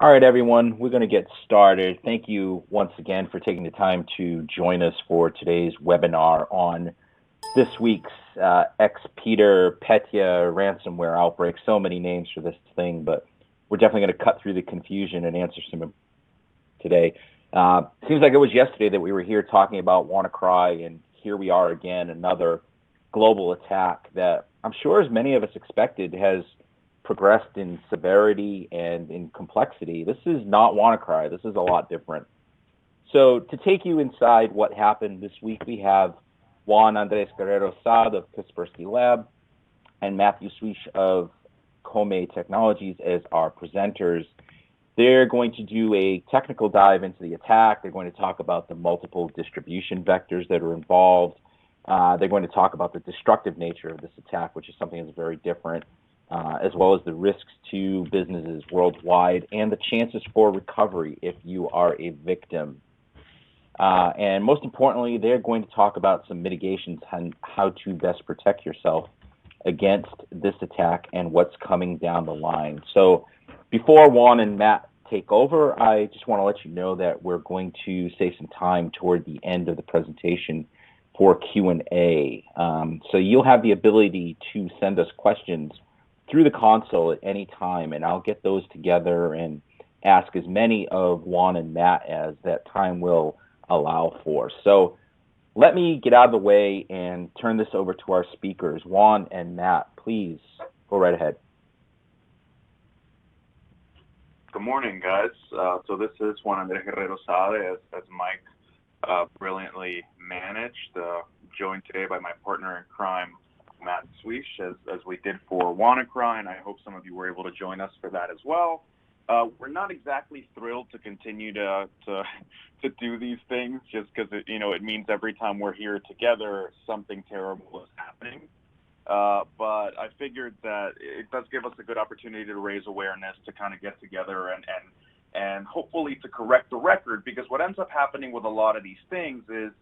All right, everyone, we're going to get started. Thank you once again for taking the time to join us for today's webinar on this week's ExPetr Petya ransomware outbreak. So many names for this thing, but we're definitely going to cut through the confusion and answer some today. Seems like it was yesterday that we were here talking about WannaCry, and here we are again, another global attack that I'm sure, as many of us expected, has progressed in severity and in complexity. This is not WannaCry. This is a lot different. So to take you inside what happened this week, we have Juan Andres Guerrero-Saade of Kaspersky Lab and Matt Suiche of Comae Technologies as our presenters. They're going to do a technical dive into the attack. They're going to talk about the multiple distribution vectors that are involved. They're going to talk about the destructive nature of this attack, which is something that's very different, as well as the risks to businesses worldwide and the chances for recovery if you are a victim. And most importantly, they're going to talk about some mitigations on how to best protect yourself against this attack and what's coming down the line. So before Juan and Matt take over, I just want to let you know that we're going to save some time toward the end of the presentation for Q&A. So you'll have the ability to send us questions through the console at any time, and I'll get those together and ask as many of Juan and Matt as that time will allow for. So let me get out of the way and turn this over to our speakers. Juan and Matt, please go right ahead. Good morning, guys. So this is Juan Andres Guerrero-Saade, as Mike brilliantly managed, joined today by my partner in crime, Matt Suiche, as we did for WannaCry, and I hope some of you were able to join us for that as well. We're not exactly thrilled to continue to do these things, just because it means every time we're here together, something terrible is happening. But I figured that it does give us a good opportunity to raise awareness, to kind of get together and hopefully to correct the record, because what ends up happening with a lot of these things is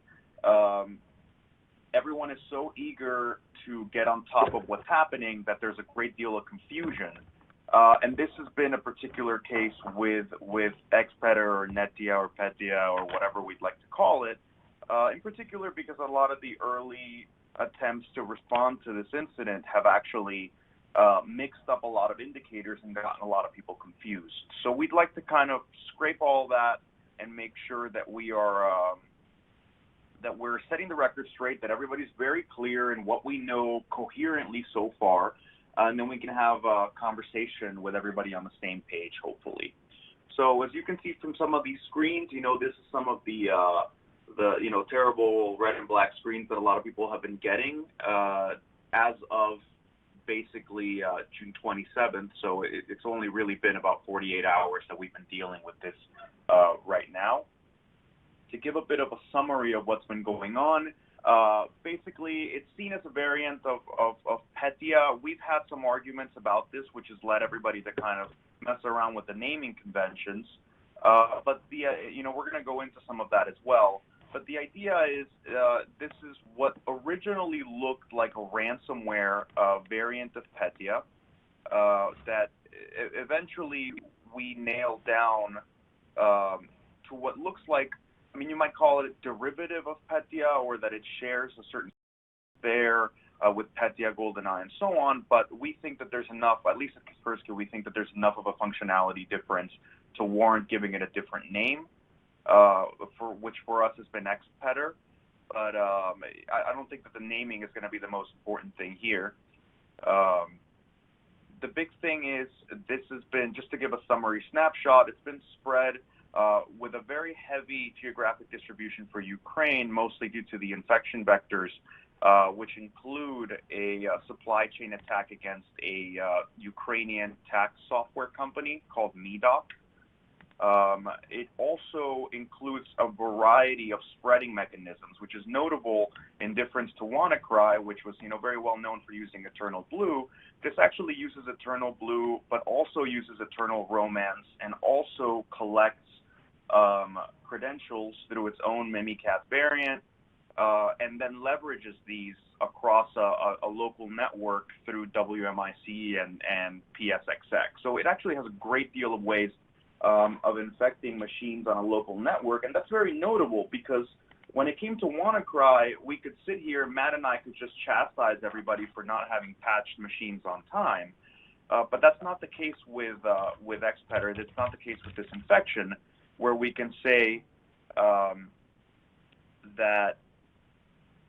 everyone is so eager to get on top of what's happening that there's a great deal of confusion. And this has been a particular case with ExPetr or Netya or Petya or whatever we'd like to call it, in particular because a lot of the early attempts to respond to this incident have actually mixed up a lot of indicators and gotten a lot of people confused. So we'd like to kind of scrape all that and make sure that we are that we're setting the record straight, that everybody's very clear in what we know coherently so far, and then we can have a conversation with everybody on the same page, hopefully. So as you can see from some of these screens, this is some of the terrible red and black screens that a lot of people have been getting as of basically June 27th. So it's only really been about 48 hours that we've been dealing with this right now. To give a bit of a summary of what's been going on, basically it's seen as a variant of Petya. We've had some arguments about this, which has led everybody to kind of mess around with the naming conventions. But we're going to go into some of that as well. But the idea is this is what originally looked like a ransomware variant of Petya that eventually we nailed down to what looks like, you might call it a derivative of Petya, or that it shares a certain there with Petya, GoldenEye, and so on. But we think that there's enough, at least at Kaspersky, we think that there's enough of a functionality difference to warrant giving it a different name, which for us has been ExPetr. But I don't think that the naming is going to be the most important thing here. The big thing is this has been, just to give a summary snapshot, it's been spread with a very heavy geographic distribution for Ukraine, mostly due to the infection vectors, which include a supply chain attack against a Ukrainian tax software company called Medoc. It also includes a variety of spreading mechanisms, which is notable in difference to WannaCry, which was very well known for using Eternal Blue. This actually uses Eternal Blue, but also uses Eternal Romance, and also collects credentials through its own Mimikatz variant, and then leverages these across a local network through WMIC and PSXX. So it actually has a great deal of ways of infecting machines on a local network. And that's very notable because when it came to WannaCry, we could sit here, Matt and I could just chastise everybody for not having patched machines on time. But that's not the case with ExPetr. That's not the case with this infection, where we can say that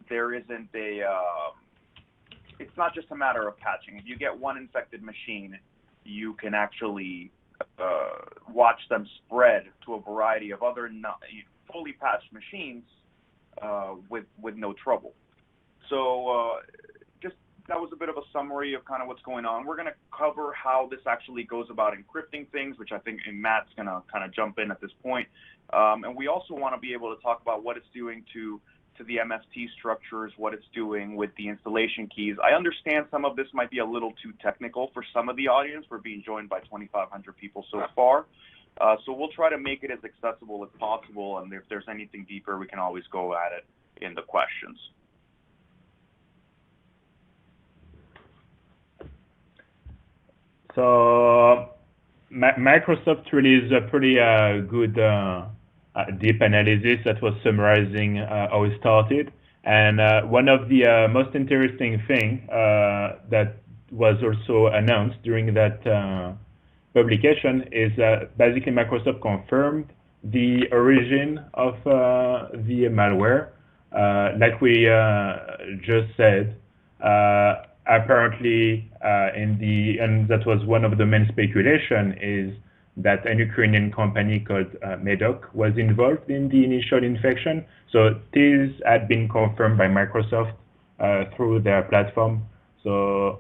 there isn't it's not just a matter of patching. If you get one infected machine, you can actually watch them spread to a variety of other fully patched machines with no trouble. So just that was a bit of a summary of kind of what's going on. We're going to cover how this actually goes about encrypting things, which I think Matt's going to kind of jump in at this point. And we also want to be able to talk about what it's doing to the MFT structures, what it's doing with the installation keys. I understand some of this might be a little too technical for some of the audience. We're being joined by 2,500 people so far. So we'll try to make it as accessible as possible, and if there's anything deeper, we can always go at it in the questions. So Microsoft released a pretty good deep analysis that was summarizing how it started. And one of the most interesting thing that was also announced during that publication is basically Microsoft confirmed the origin of the malware. Like we just said, apparently and that was one of the main speculation, is that a Ukrainian company called Medoc was involved in the initial infection. So this had been confirmed by Microsoft through their platform. So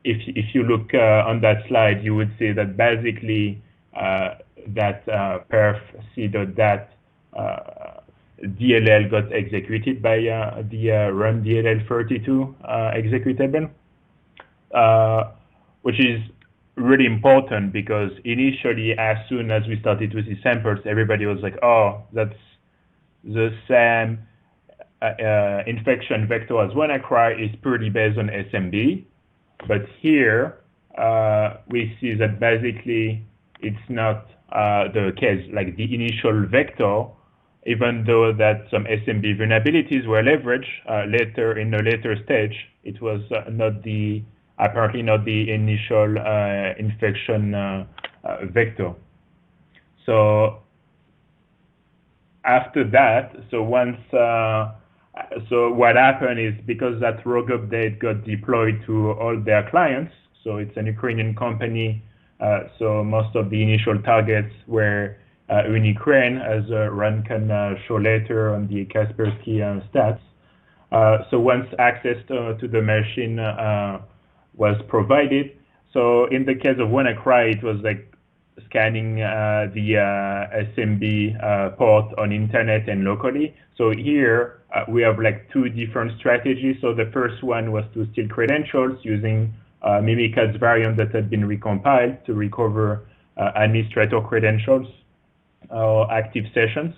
if you look on that slide, you would see that basically that perf c.dat DLL got executed by the run DLL32 executable, which is really important because initially, as soon as we started to see samples, everybody was like, oh, that's the same infection vector as WannaCry, is purely based on SMB. But here, we see that basically it's not the case. Like the initial vector, even though that some SMB vulnerabilities were leveraged later in a later stage, it was apparently not the initial infection vector. So after that, so what happened is, because that rogue update got deployed to all their clients, so it's an Ukrainian company, so most of the initial targets were in Ukraine, as Ran can show later on the Kaspersky stats. So once access to the machine was provided, so in the case of WannaCry, it was like scanning the SMB port on internet and locally. So here we have like two different strategies. So the first one was to steal credentials using Mimikatz variant that had been recompiled to recover administrator credentials or active sessions.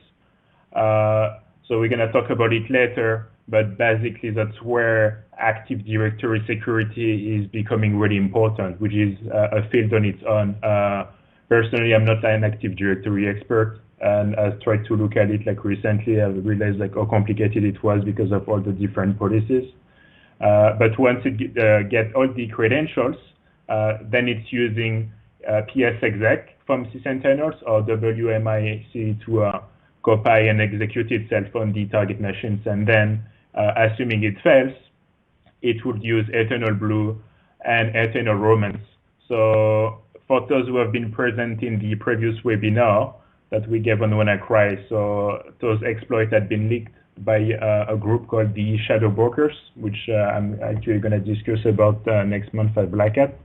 So we're going to talk about it later, but basically that's where Active Directory security is becoming really important, which is a field on its own. Personally, I'm not an Active Directory expert, and I've tried to look at it like recently. I've realized like how complicated it was because of all the different policies. But once it get all the credentials, then it's using PSExec from sysinternals or WMIC to copy and execute itself on the target machines. And then, assuming it fails, it would use Eternal Blue and Eternal Romance. So for those who have been present in the previous webinar that we gave on WannaCry, so those exploits had been leaked by a group called the Shadow Brokers, which I'm actually going to discuss about next month at Black Hat.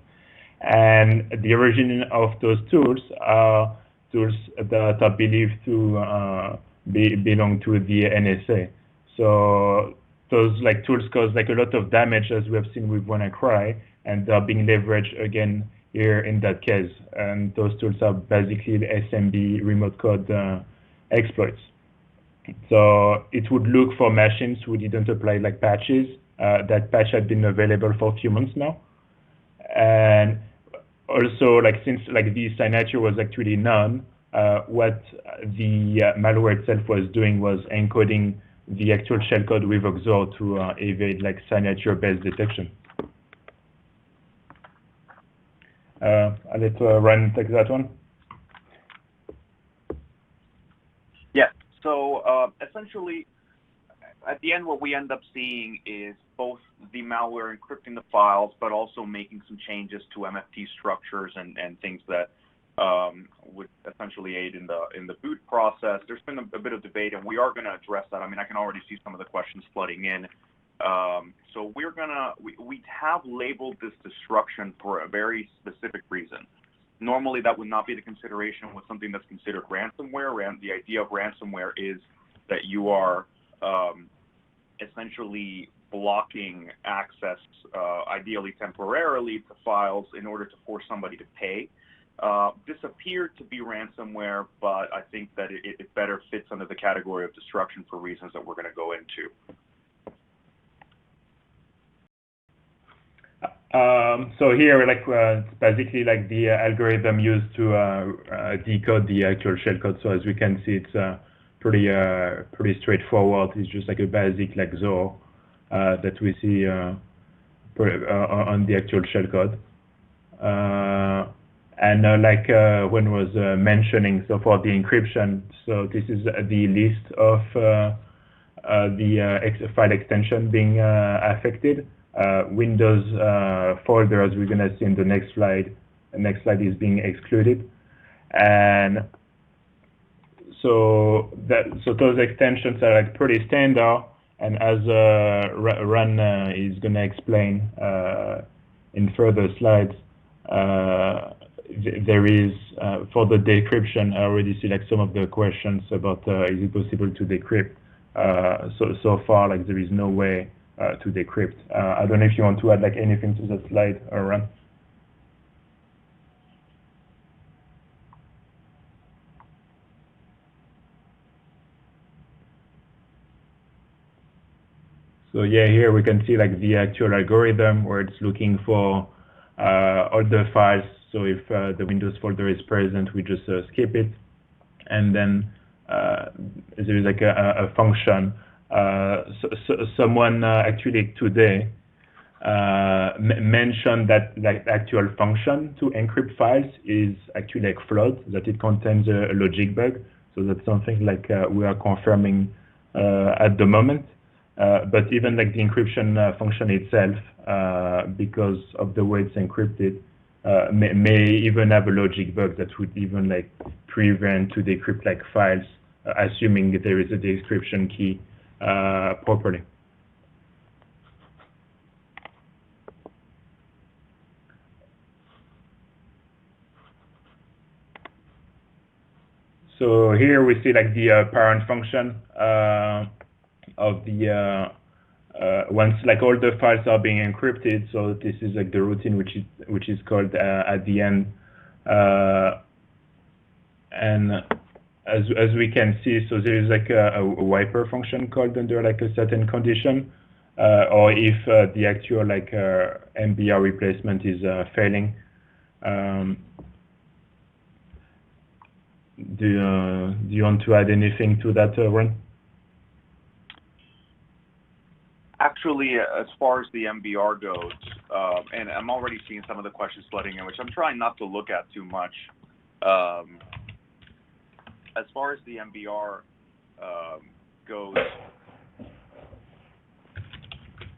And the origin of those tools are tools that are believed to belong to the NSA. So those like tools cause like a lot of damage, as we have seen with WannaCry, and they're being leveraged again here in that case. And those tools are basically the SMB remote code exploits. So it would look for machines who didn't apply like patches. That patch had been available for a few months now. And also, like since like the signature was actually known, what the malware itself was doing was encoding the actual shellcode with XOR to evade like signature-based detection. I'll let Ryan take that one. Yeah. So essentially, at the end, what we end up seeing is both the malware encrypting the files, but also making some changes to MFT structures and things that would essentially aid in the boot process. There's been a bit of debate, and we are going to address that. I mean, I can already see some of the questions flooding in. So we have labeled this destruction for a very specific reason. Normally, that would not be the consideration with something that's considered ransomware. The idea of ransomware is that you are essentially blocking access, ideally temporarily, to files in order to force somebody to pay. This appeared to be ransomware, but I think that it better fits under the category of destruction for reasons that we're going to go into. So here, like it's basically like the algorithm used to decode the actual shellcode. So as we can see, it's pretty straightforward. It's just like a basic like XOR that we see on the actual shellcode. And like Juan was mentioning, so for the encryption, so this is the list of the file extension being affected. Windows folder, as we're going to see in the next slide. The next slide is being excluded. And so those extensions are like pretty standard. And as Ran is going to explain in further slides, there is, for the decryption, I already see like some of the questions about is it possible to decrypt. So far, like there is no way to decrypt. I don't know if you want to add like anything to that slide, Ran. So yeah, here we can see like the actual algorithm where it's looking for all the files. So if the Windows folder is present, we just skip it. And then there is like a function. Someone actually today mentioned that like the actual function to encrypt files is actually like flawed, that it contains a logic bug. So that's something like we are confirming at the moment. But even like the encryption function itself, because of the way it's encrypted, may even have a logic bug that would even like prevent to decrypt like files, assuming that there is a decryption key properly. So here we see like the parent function of the once like all the files are being encrypted. So this is like the routine which is called at the end, and as we can see, so there is like a wiper function called under like a certain condition, or if the actual like MBR replacement is failing. Do you want to add anything to that, Ron? Actually, as far as the MBR goes, and I'm already seeing some of the questions flooding in, which I'm trying not to look at too much. As far as the MBR goes,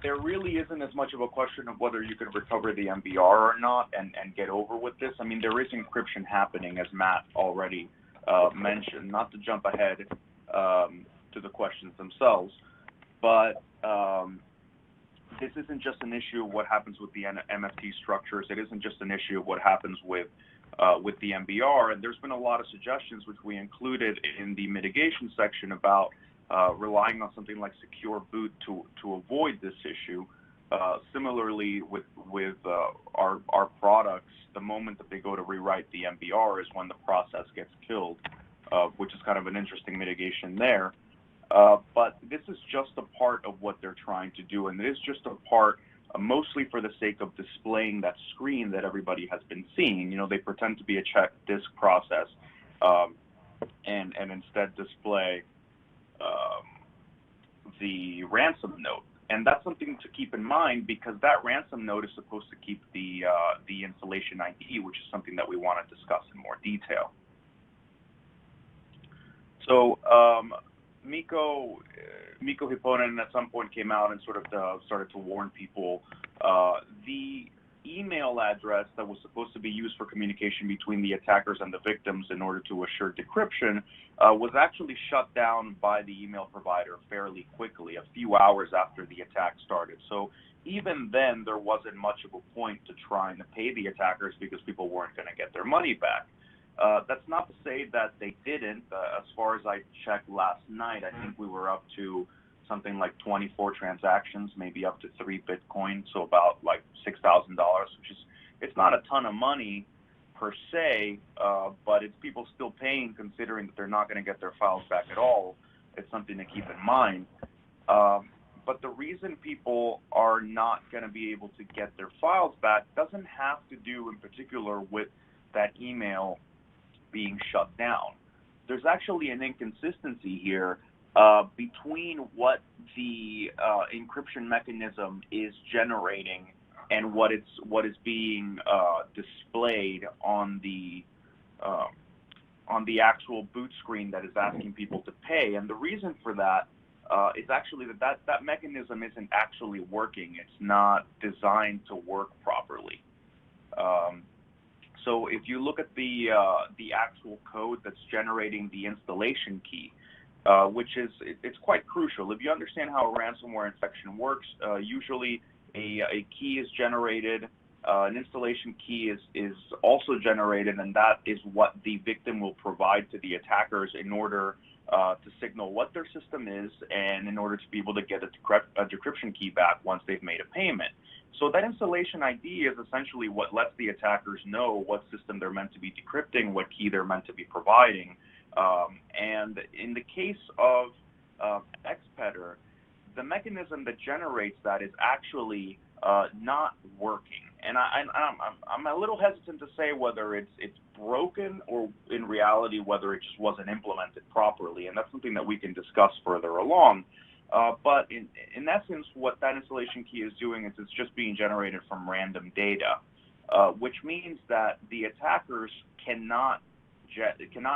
there really isn't as much of a question of whether you can recover the MBR or not and get over with this. I mean, there is encryption happening, as Matt already mentioned. Not to jump ahead to the questions themselves, but this isn't just an issue of what happens with the MFT structures. It isn't just an issue of what happens with the MBR. And there's been a lot of suggestions, which we included in the mitigation section, about relying on something like secure boot to avoid this issue. Similarly, with our products, the moment that they go to rewrite the MBR is when the process gets killed, which is kind of an interesting mitigation there. But this is just a part of what they're trying to do, and it is just a part mostly for the sake of displaying that screen that everybody has been seeing. They pretend to be a check disk process, and instead display the ransom note. And that's something to keep in mind, because that ransom note is supposed to keep the installation ID, which is something that we want to discuss in more detail. So Mikko Hipponen at some point came out and sort of started to warn people. The email address that was supposed to be used for communication between the attackers and the victims in order to assure decryption was actually shut down by the email provider fairly quickly, a few hours after the attack started. So even then, there wasn't much of a point to trying to pay the attackers, because people weren't going to get their money back. That's not to say that they didn't. As far as I checked last night, I think we were up to something like 24 transactions, maybe up to 3 Bitcoin, so about like $6,000, which is, it's not a ton of money per se, but it's people still paying, considering that they're not going to get their files back at all. It's something to keep in mind. But the reason people are not going to be able to get their files back doesn't have to do in particular with that email being shut down. There's actually an inconsistency here between what the encryption mechanism is generating and what is being displayed on the actual boot screen that is asking people to pay. And the reason for that is actually that mechanism isn't actually working. It's not designed to work properly. So if you look at the actual code that's generating the installation key, which it's quite crucial. If you understand how a ransomware infection works, usually a key is generated, an installation key is also generated, and that is what the victim will provide to the attackers in order to signal what their system is, and in order to be able to get a decryption key back once they've made a payment. So that installation ID is essentially what lets the attackers know what system they're meant to be decrypting, what key they're meant to be providing. And in the case of ExPetr, the mechanism that generates that is actually not working. And I'm a little hesitant to say whether it's broken or in reality whether it just wasn't implemented properly. And that's something that we can discuss further along. But in essence, what that installation key is doing is it's just being generated from random data, which means that the attackers cannot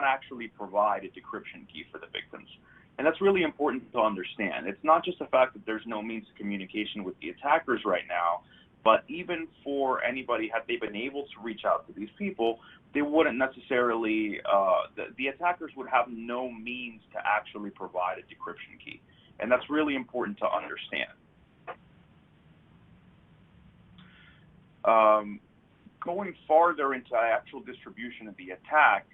actually provide a decryption key for the victims. And that's really important to understand. It's not just the fact that there's no means of communication with the attackers right now, but even for anybody, had they been able to reach out to these people, they wouldn't necessarily, the attackers would have no means to actually provide a decryption key. And that's really important to understand. Going farther into actual distribution of the attack,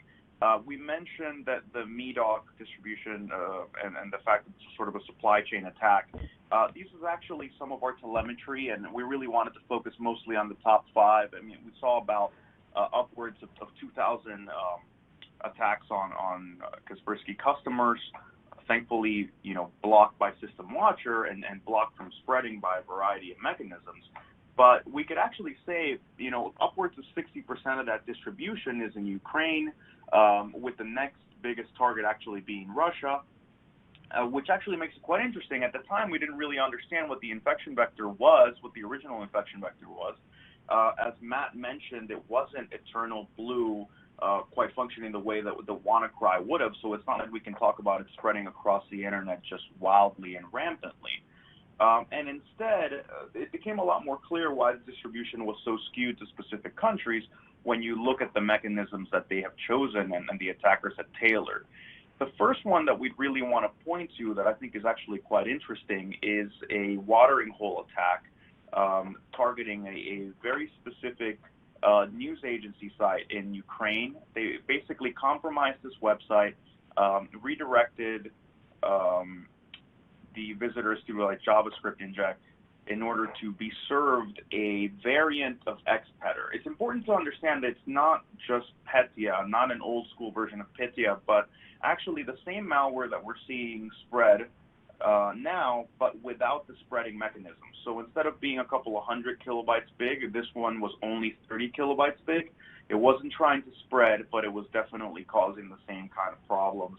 we mentioned that the MEDOC distribution and the fact that it's sort of a supply chain attack, this is actually some of our telemetry, and we really wanted to focus mostly on the top 5. I mean, we saw about upwards of 2,000 attacks on Kaspersky customers. Thankfully, blocked by System Watcher and blocked from spreading by a variety of mechanisms. But we could actually say, upwards of 60% of that distribution is in Ukraine, with the next biggest target actually being Russia, which actually makes it quite interesting. At the time, we didn't really understand what the infection vector was, what the original infection vector was. As Matt mentioned, it wasn't eternal blue, quite functioning the way that the WannaCry would have, so it's not like we can talk about it spreading across the internet just wildly and rampantly. And instead, it became a lot more clear why the distribution was so skewed to specific countries when you look at the mechanisms that they have chosen and the attackers have tailored. The first one that we really want to point to that I think is actually quite interesting is a watering hole attack targeting a very specific news agency site in Ukraine. They basically compromised this website, redirected the visitors to like JavaScript inject in order to be served a variant of ExPetr. It's important to understand that it's not just Petya, not an old school version of Petya, but actually the same malware that we're seeing spread now, but without the spreading mechanism. So instead of being a couple of 100 kilobytes big, this one was only 30 kilobytes big. It wasn't trying to spread, but it was definitely causing the same kind of problems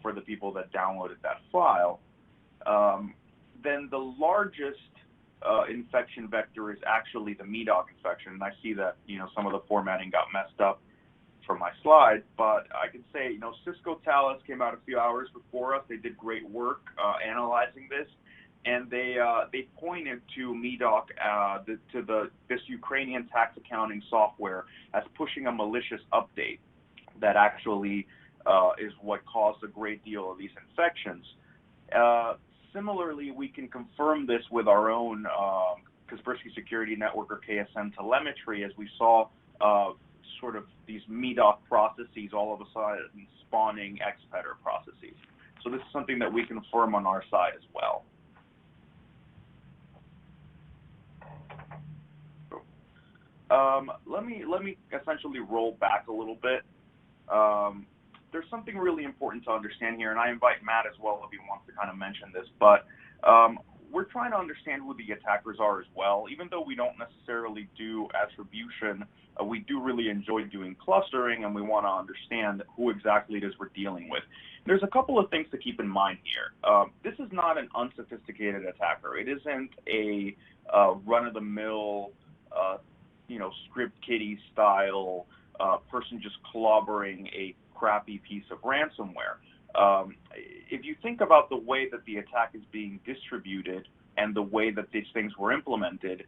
for the people that downloaded that file. Then the largest infection vector is actually the MEDOC infection, and I see that some of the formatting got messed up from my slide, but I can say Cisco Talos came out a few hours before us. They did great work analyzing this, and they pointed to MEDOC this Ukrainian tax accounting software as pushing a malicious update that actually is what caused a great deal of these infections. Similarly, we can confirm this with our own Kaspersky Security Network, or KSN telemetry, as we saw sort of these MEDOC processes all of a sudden spawning ExPetr processes. So this is something that we confirm on our side as well. Let me essentially roll back a little bit. There's something really important to understand here, and I invite Matt as well if he wants to kind of mention this, but we're trying to understand who the attackers are as well. Even though we don't necessarily do attribution, we do really enjoy doing clustering, and we want to understand who exactly it is we're dealing with. There's a couple of things to keep in mind here. This is not an unsophisticated attacker. It isn't a run-of-the-mill, script kiddie style person just clobbering a crappy piece of ransomware. If you think about the way that the attack is being distributed and the way that these things were implemented,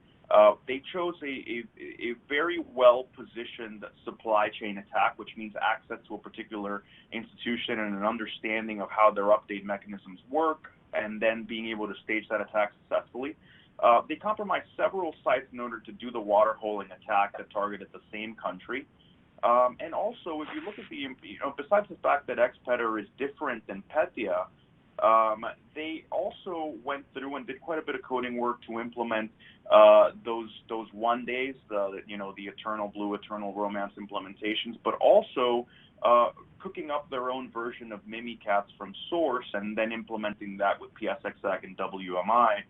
they chose a very well-positioned supply chain attack, which means access to a particular institution and an understanding of how their update mechanisms work, and then being able to stage that attack successfully. They compromised several sites in order to do the water-holing attack that targeted the same country. And also, if you look at besides the fact that ExPetr is different than Petya, they also went through and did quite a bit of coding work to implement those one days, the Eternal Blue, Eternal Romance implementations, but also cooking up their own version of Mimikatz from source and then implementing that with PSXAC and WMI.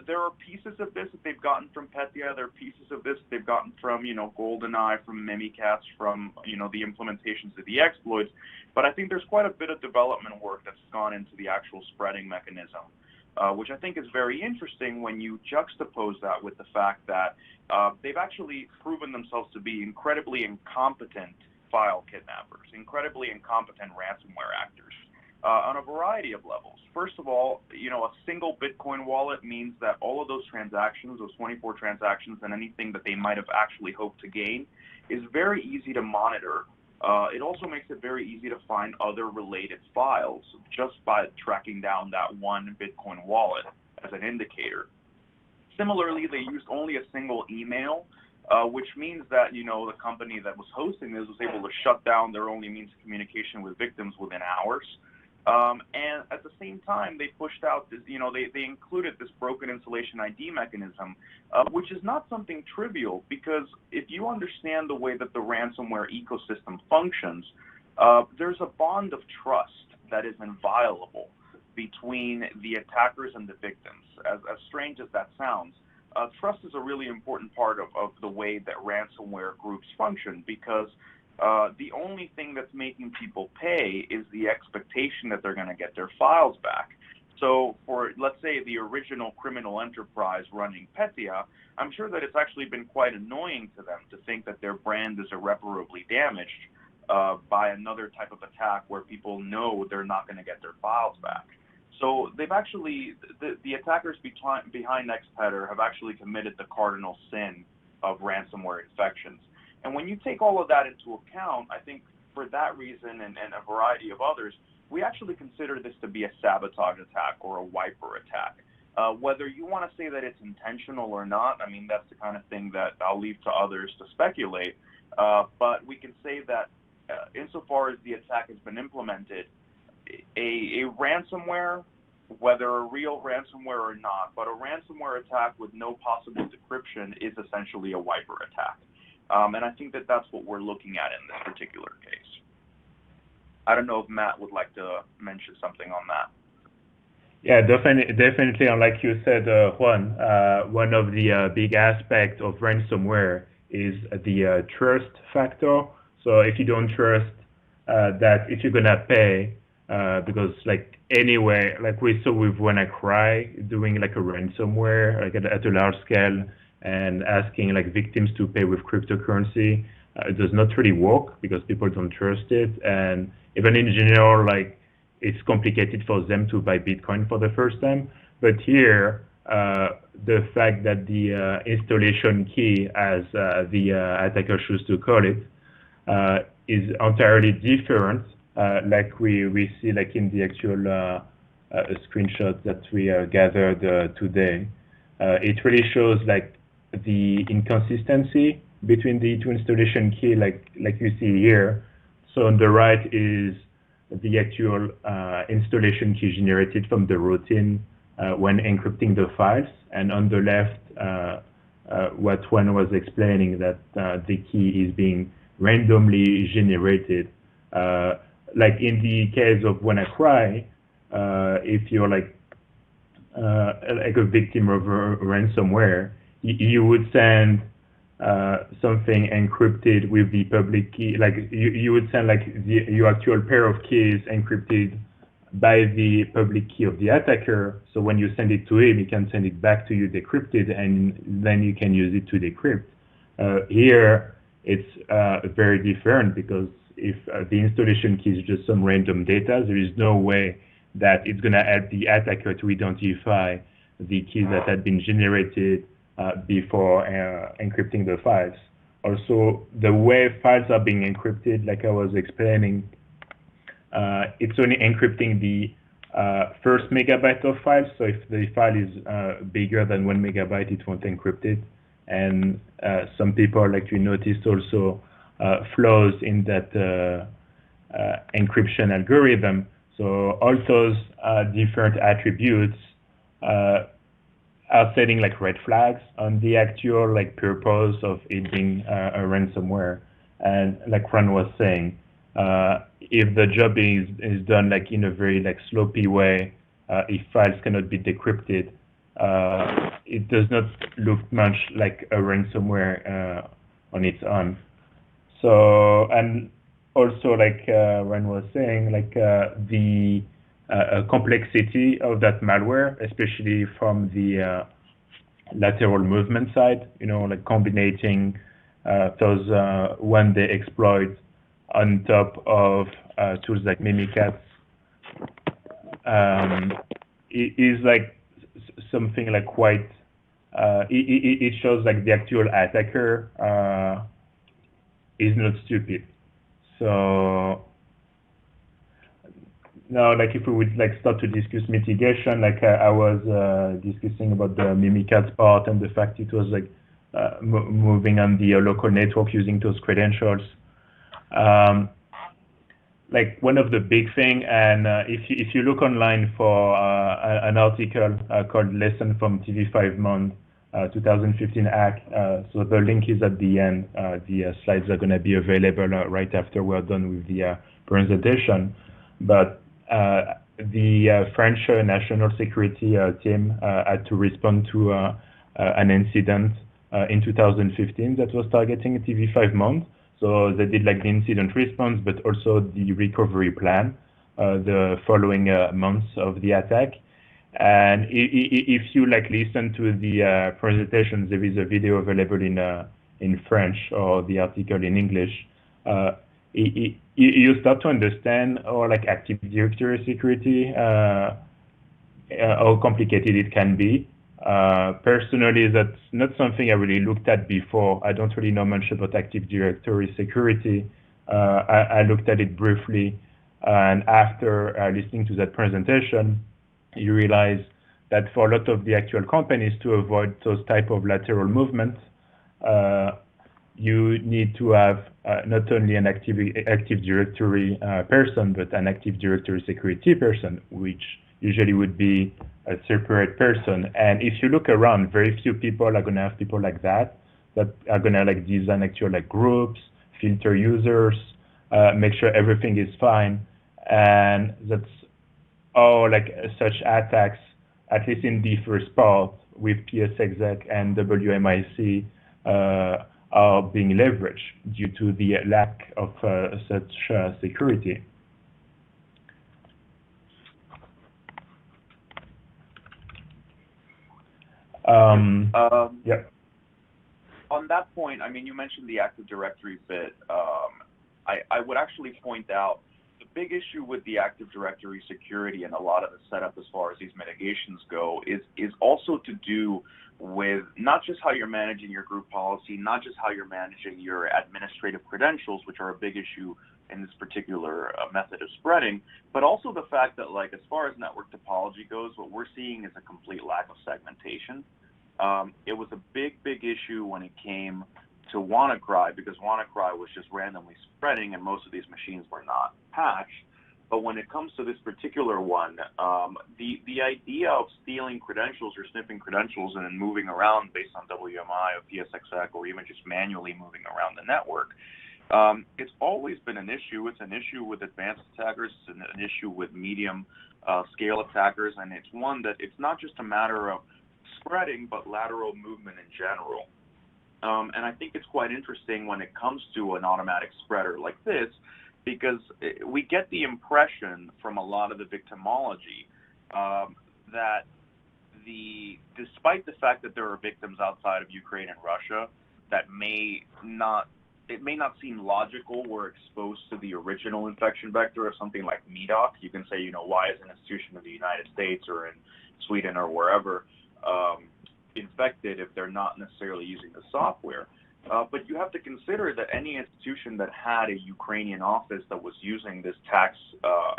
There are pieces of this that they've gotten from Petya. There are pieces of this they've gotten from, GoldenEye, from Mimikatz, from, the implementations of the exploits. But I think there's quite a bit of development work that's gone into the actual spreading mechanism, which I think is very interesting when you juxtapose that with the fact that they've actually proven themselves to be incredibly incompetent file kidnappers, incredibly incompetent ransomware actors. On a variety of levels. First of all, a single Bitcoin wallet means that all of those transactions, those 24 transactions, and anything that they might have actually hoped to gain is very easy to monitor. It also makes it very easy to find other related files just by tracking down that one Bitcoin wallet as an indicator. Similarly, they used only a single email, which means that, the company that was hosting this was able to shut down their only means of communication with victims within hours. And at the same time, they pushed out this, they included this broken installation ID mechanism, which is not something trivial, because if you understand the way that the ransomware ecosystem functions, there's a bond of trust that is inviolable between the attackers and the victims. As strange as that sounds, trust is a really important part of the way that ransomware groups function, because the only thing that's making people pay is the expectation that they're going to get their files back. So for, let's say, the original criminal enterprise running Petya, I'm sure that it's actually been quite annoying to them to think that their brand is irreparably damaged by another type of attack where people know they're not going to get their files back. So they've actually, the attackers behind ExPetr have actually committed the cardinal sin of ransomware infections. And when you take all of that into account, I think for that reason and a variety of others, we actually consider this to be a sabotage attack or a wiper attack. Whether you want to say that it's intentional or not, I mean, that's the kind of thing that I'll leave to others to speculate. But we can say that insofar as the attack has been implemented, a ransomware, whether a real ransomware or not, but a ransomware attack with no possible decryption is essentially a wiper attack. And I think that that's what we're looking at in this particular case. I don't know if Matt would like to mention something on that. Yeah, definitely. And like you said, Juan, one of the big aspects of ransomware is the trust factor. So if you don't trust that if you're gonna pay, because like anyway, like we saw with WannaCry doing like a ransomware like at a large scale and asking like victims to pay with cryptocurrency, it does not really work because people don't trust it, and even in general, like it's complicated for them to buy Bitcoin for the first time. But here, the fact that the installation key, as the attacker chooses to call it, is entirely different, like we see like in the actual screenshot that we gathered today. It really shows like the inconsistency between the two installation key, like you see here. So on the right is the actual installation key generated from the routine when encrypting the files, and on the left, what Juan was explaining, that the key is being randomly generated. Like in the case of WannaCry, if you're like a victim of ransomware, you would send something encrypted with the public key. Like you would send like your actual pair of keys encrypted by the public key of the attacker. So when you send it to him, he can send it back to you decrypted, and then you can use it to decrypt. Here, it's very different, because if the installation key is just some random data, there is no way that it's going to help the attacker to identify the keys that had been generated before encrypting the files. Also, the way files are being encrypted, like I was explaining, it's only encrypting the first megabyte of files. So if the file is bigger than 1 megabyte, it won't encrypt it. And some people actually noticed also flaws in that encryption algorithm. So all those different attributes are setting like red flags on the actual like purpose of it being a ransomware. And like Ron was saying, if the job is done like in a very like sloppy way, if files cannot be decrypted, it does not look much like a ransomware on its own. So, and also like Ron was saying, like the complexity of that malware, especially from the lateral movement side, like combining those one-day exploits on top of tools like Mimikatz, is like something like quite, it shows like the actual attacker is not stupid. So now, like if we would like start to discuss mitigation, like I was discussing about the Mimikatz part and the fact it was like moving on the local network using those credentials. Like one of the big thing, and if you look online for an article called "Lesson from TV5 Month 2015 hack," so the link is at the end. The slides are going to be available right after we're done with the presentation. But the French national security team had to respond to an incident in 2015 that was targeting TV5 Month. So they did like the incident response, but also the recovery plan the following months of the attack. And if you like listen to the presentation, there is a video available in French, or the article in English. You start to understand, or like Active Directory security, how complicated it can be. Personally, that's not something I really looked at before. I don't really know much about Active Directory security. I looked at it briefly, and after listening to that presentation, you realize that for a lot of the actual companies, to avoid those type of lateral movements, you need to have not only an Active Directory person, but an Active Directory security person, which usually would be a separate person. And if you look around, very few people are going to have people like that are going to like design actual like groups, filter users, make sure everything is fine. And that's or like such attacks, at least in the first part with PSExec and WMIC, are being leveraged due to the lack of such security. Yeah. On that point, I mean, you mentioned the Active Directory bit. I would actually point out the big issue with the Active Directory security and a lot of the setup as far as these mitigations go is also to do with not just how you're managing your group policy, not just how you're managing your administrative credentials, which are a big issue in this particular method of spreading, but also the fact that, like, as far as network topology goes, what we're seeing is a complete lack of segmentation. It was a big issue when it came to WannaCry, because WannaCry was just randomly spreading and most of these machines were not patched. But when it comes to this particular one, the idea of stealing credentials or sniffing credentials and then moving around based on WMI or PSExec or even just manually moving around the network, it's always been an issue. It's an issue with advanced attackers. It's an issue with medium scale attackers. And it's one that it's not just a matter of spreading, but lateral movement in general. And I think it's quite interesting when it comes to an automatic spreader like this, because we get the impression from a lot of the victimology that despite the fact that there are victims outside of Ukraine and Russia that may not seem logical were exposed to the original infection vector of something like MEDOC. You can say, why is an institution in the United States or in Sweden or wherever infected if they're not necessarily using the software. But you have to consider that any institution that had a Ukrainian office that was using this tax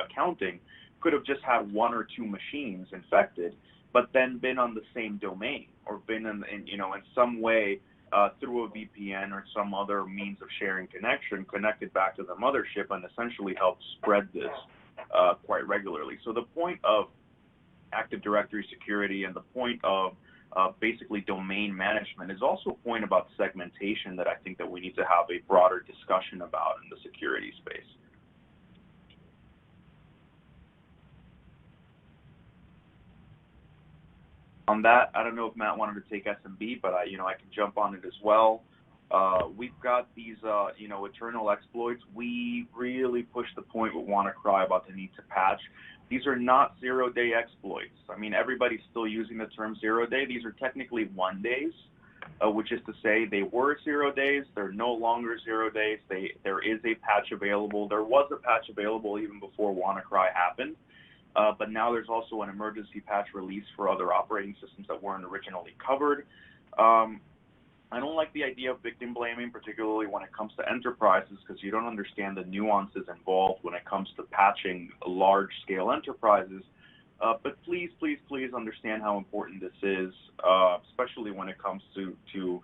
accounting could have just had one or two machines infected, but then been on the same domain or been in some way through a VPN or some other means of sharing connection connected back to the mothership and essentially helped spread this quite regularly. So the point of Active Directory security and the point of basically domain management is also a point about segmentation that I think that we need to have a broader discussion about in the security space. On that, I don't know if Matt wanted to take SMB, but I can jump on it as well. We've got these, eternal exploits. We really push the point with WannaCry about the need to patch. These are not zero-day exploits. I mean, everybody's still using the term zero-day. These are technically 1 days, which is to say they were 0 days. They're no longer 0 days. There is a patch available. There was a patch available even before WannaCry happened. But now there's also an emergency patch release for other operating systems that weren't originally covered. I don't like the idea of victim blaming, particularly when it comes to enterprises, because you don't understand the nuances involved when it comes to patching large-scale enterprises. But please understand how important this is, especially when it comes to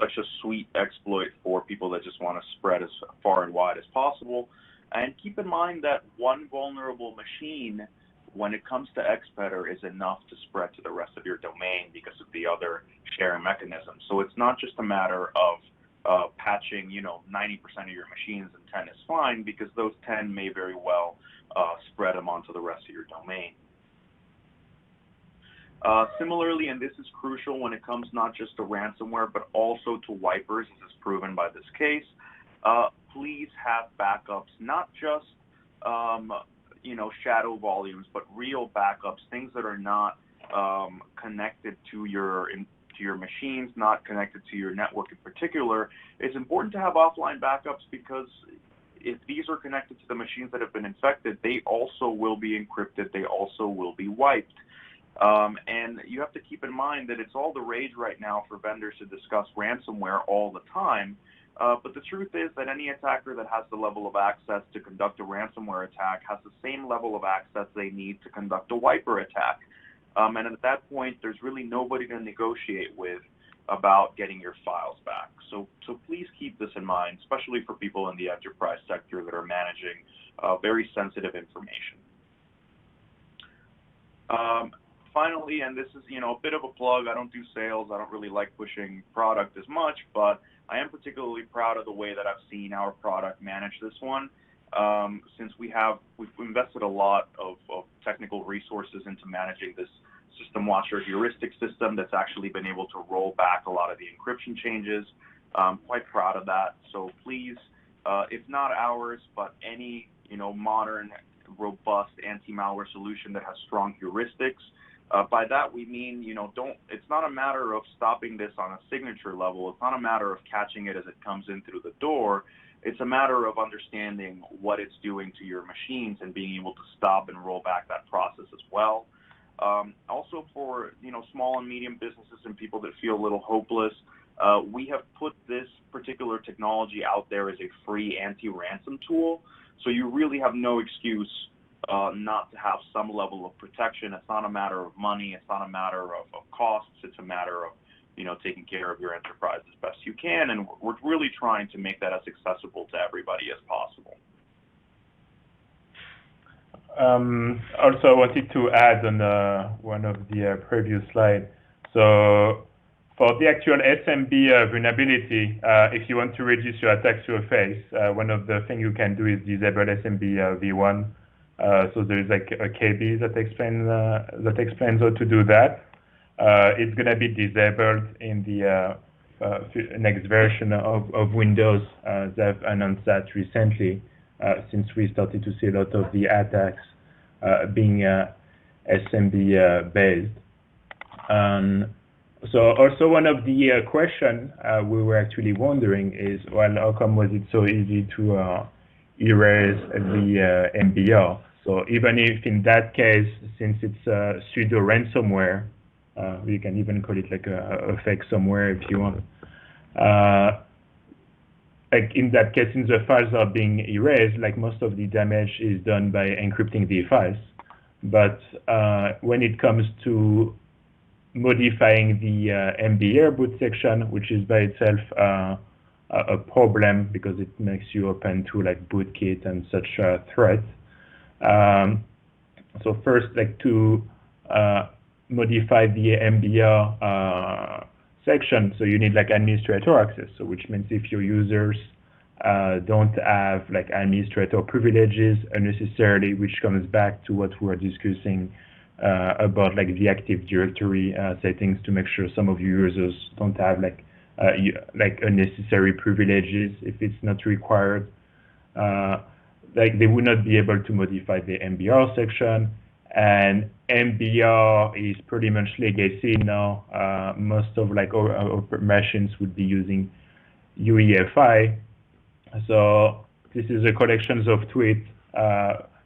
such a sweet exploit for people that just want to spread as far and wide as possible. And keep in mind that one vulnerable machine, when it comes to ExPetr, is enough to spread to the rest of your domain because of the other sharing mechanisms. So it's not just a matter of patching, 90% of your machines and 10 is fine, because those 10 may very well spread them onto the rest of your domain. Similarly, and this is crucial when it comes not just to ransomware, but also to wipers, as is proven by this case, please have backups, not just shadow volumes, but real backups, things that are not connected to your machines, not connected to your network in particular. It's important to have offline backups, because if these are connected to the machines that have been infected, they also will be encrypted. They also will be wiped. And you have to keep in mind that it's all the rage right now for vendors to discuss ransomware all the time. But the truth is that any attacker that has the level of access to conduct a ransomware attack has the same level of access they need to conduct a wiper attack. And at that point, there's really nobody to negotiate with about getting your files back. So please keep this in mind, especially for people in the enterprise sector that are managing very sensitive information. Finally, and this is a bit of a plug, I don't do sales, I don't really like pushing product as much, but I am particularly proud of the way that I've seen our product manage this one. since we've invested a lot of technical resources into managing this system watcher heuristic system that's actually been able to roll back a lot of the encryption changes. I'm quite proud of that. So please, if not ours, but any modern, robust anti-malware solution that has strong heuristics. By that we mean, it's not a matter of stopping this on a signature level. It's not a matter of catching it as it comes in through the door. It's a matter of understanding what it's doing to your machines and being able to stop and roll back that process as well. Also for, small and medium businesses and people that feel a little hopeless, we have put this particular technology out there as a free anti-ransom tool. So you really have no excuse not to have some level of protection. It's not a matter of money. It's not a matter of costs. It's a matter of, taking care of your enterprise as best you can. And we're really trying to make that as accessible to everybody as possible. Also, I wanted to add on one of the previous slides. So for the actual SMB vulnerability, if you want to reduce your attack surface, one of the things you can do is disable SMB v1. So there is like a KB that explains how to do that. It's going to be disabled in the next version of Windows. They've announced that recently, since we started to see a lot of the attacks being SMB based. So also one of the questions we were actually wondering is, well, how come was it so easy to erase the MBR? So even if in that case, since it's a pseudo ransomware, we can even call it like a fake somewhere if you want. Like in that case, since the files are being erased, like most of the damage is done by encrypting the files. But when it comes to modifying the MBR boot section, which is by itself a problem because it makes you open to like bootkit and such threats. So first, like to modify the MBR section, so you need like administrator access. So which means if your users don't have like administrator privileges unnecessarily, which comes back to what we were discussing about like the Active Directory settings to make sure some of your users don't have like unnecessary privileges if it's not required. Like they would not be able to modify the MBR section, and MBR is pretty much legacy now. Most of like our machines would be using UEFI. So this is a collection of tweets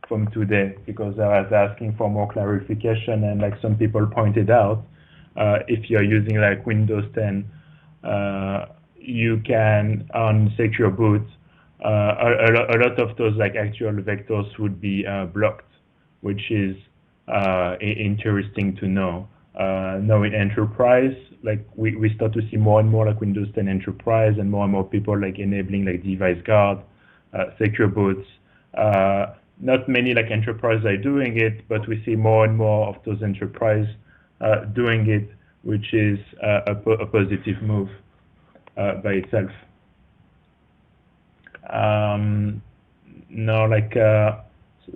from today because I was asking for more clarification, and like some people pointed out, if you're using like Windows 10, you can on secure boot. A lot of those like actual vectors would be blocked, which is interesting to know. Now in enterprise, like we start to see more and more like Windows 10 enterprise and more people like enabling like device guard, secure boots. Not many like enterprise are doing it, but we see more and more of those enterprise doing it, which is a positive move by itself. Now, like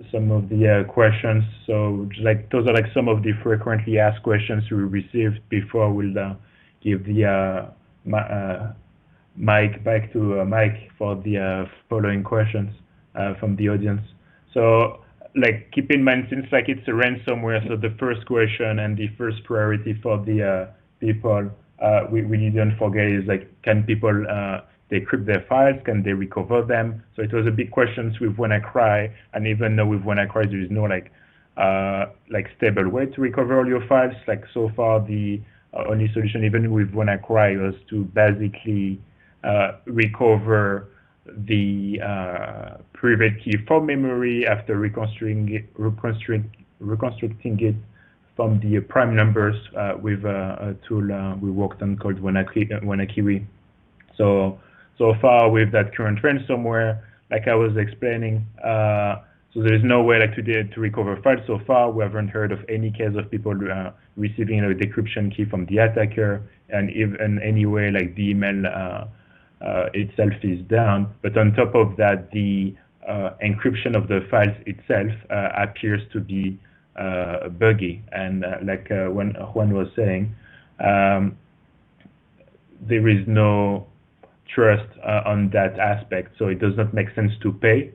some of the questions. So, like those are like some of the frequently asked questions we received before we'll give the mic back to Mike for the following questions from the audience. So, like keep in mind, since like it's a ransomware, so the first question and the first priority for the people we didn't forget is like, can people decrypt their files? Can they recover them? So it was a big question with WannaCry, and even though with WannaCry there is no like stable way to recover all your files. Like so far the only solution, even with WannaCry, was to basically recover the private key from memory after reconstructing it from the prime numbers with a tool we worked on called WannaKiwi. So far with that current ransomware, like I was explaining, so there is no way like to recover files. So far, we haven't heard of any case of people receiving a decryption key from the attacker, and even anyway like the email itself is down. But on top of that, the encryption of the files itself appears to be buggy. And when Juan was saying, there is no trust on that aspect, so it does not make sense to pay.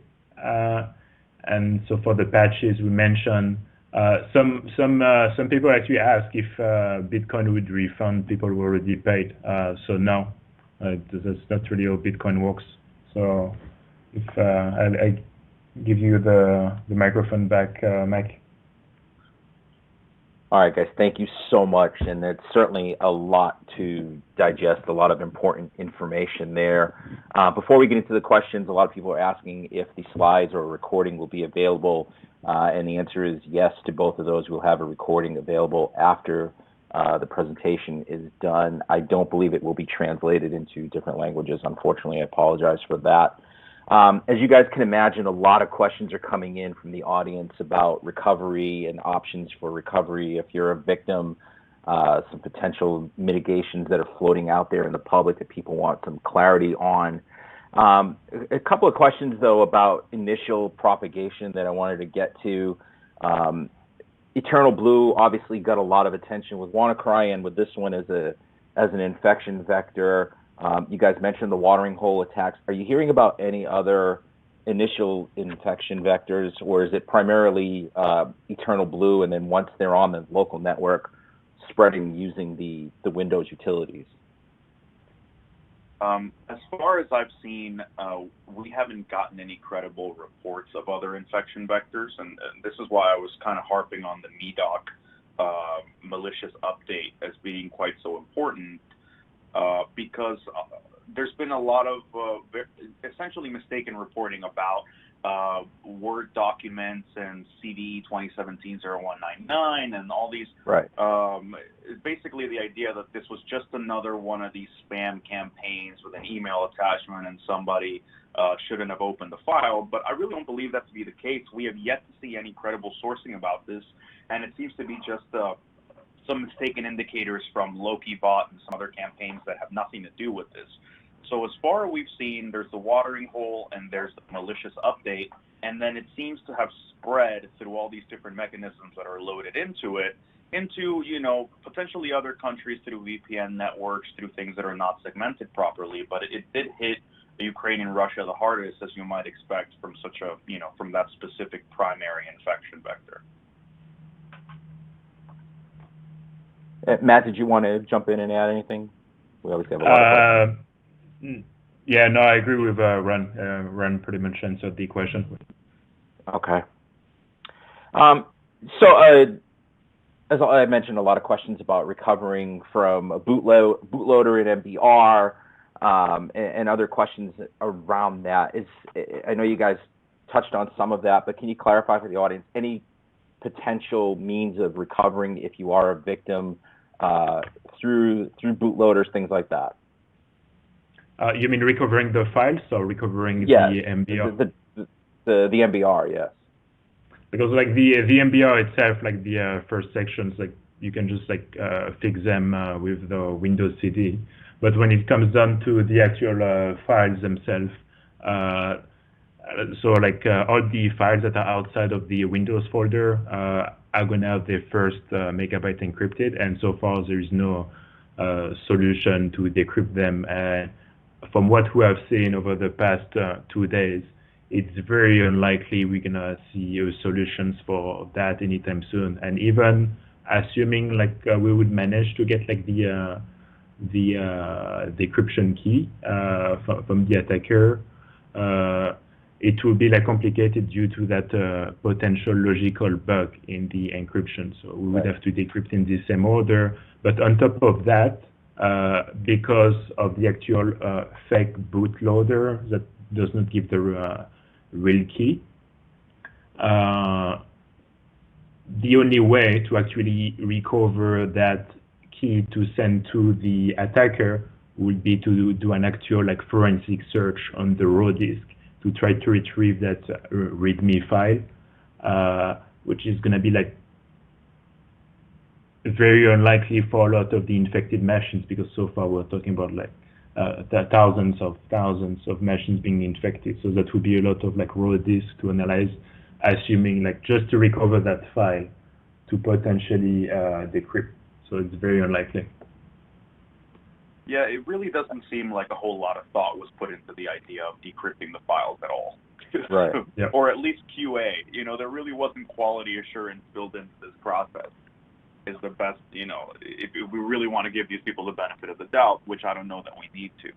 And so for the patches we mentioned, some people actually ask if Bitcoin would refund people who already paid. So no, that's not really how Bitcoin works. So if I give you the microphone back, Mike. All right, guys, thank you so much. And it's certainly a lot to digest, a lot of important information there. Before we get into the questions, a lot of people are asking if the slides or recording will be available. And the answer is yes to both of those. We'll have a recording available after the presentation is done. I don't believe it will be translated into different languages. Unfortunately, I apologize for that. As you guys can imagine, a lot of questions are coming in from the audience about recovery and options for recovery if you're a victim, some potential mitigations that are floating out there in the public that people want some clarity on. A couple of questions, though, about initial propagation that I wanted to get to. Eternal Blue obviously got a lot of attention with WannaCry and with this one as an infection vector. You guys mentioned the watering hole attacks. Are you hearing about any other initial infection vectors, or is it primarily Eternal Blue, and then once they're on the local network, spreading using the Windows utilities? As far as I've seen, we haven't gotten any credible reports of other infection vectors, and this is why I was kind of harping on the MEDOC malicious update as being quite so important. Because there's been a lot of essentially mistaken reporting about Word documents and CD 2017-0199 and all these. Right. Basically, the idea that this was just another one of these spam campaigns with an email attachment and somebody shouldn't have opened the file. But I really don't believe that to be the case. We have yet to see any credible sourcing about this, and it seems to be just some mistaken indicators from Loki Bot and some other campaigns that have nothing to do with this. So as far as we've seen, there's the watering hole and there's the malicious update, and then it seems to have spread through all these different mechanisms that are loaded into it, into, potentially other countries through VPN networks, through things that are not segmented properly. But it did hit the Ukraine and Russia the hardest, as you might expect from such a, from that specific primary infection vector. Matt, did you want to jump in and add anything? We always have a lot of questions. Yeah, no, I agree with Ron. Ron pretty much answered the question. Okay. So, as I mentioned, a lot of questions about recovering from a bootloader in MBR, and other questions around that. I know you guys touched on some of that, but can you clarify for the audience any potential means of recovering if you are a victim through bootloaders, things like that? You mean recovering the files or recovering the MBR? The MBR, yes. Because like the MBR itself, like the first sections, like you can just fix them with the Windows CD. But when it comes down to the actual files themselves, so all the files that are outside of the Windows folder are going to have their first megabyte encrypted, and so far there is no solution to decrypt them. From what we have seen over the past 2 days, it's very unlikely we're going to see solutions for that anytime soon. And even assuming we would manage to get the decryption key from the attacker, it will be complicated due to that potential logical bug in the encryption. So we would have to decrypt in the same order. But on top of that, because of the actual fake bootloader that does not give the real key, the only way to actually recover that key to send to the attacker would be to do an actual forensic search on the raw disk to try to retrieve that README file, which is going to be very unlikely for a lot of the infected machines, because so far we're talking about thousands of machines being infected. So that would be a lot of like raw disk to analyze, assuming like just to recover that file to potentially decrypt. So it's very unlikely. Yeah, it really doesn't seem like a whole lot of thought was put into the idea of decrypting the files at all. Right. Yep. Or at least QA. You know, there really wasn't quality assurance built into this process. Is the best, you know, if we really want to give these people the benefit of the doubt, which I don't know that we need to.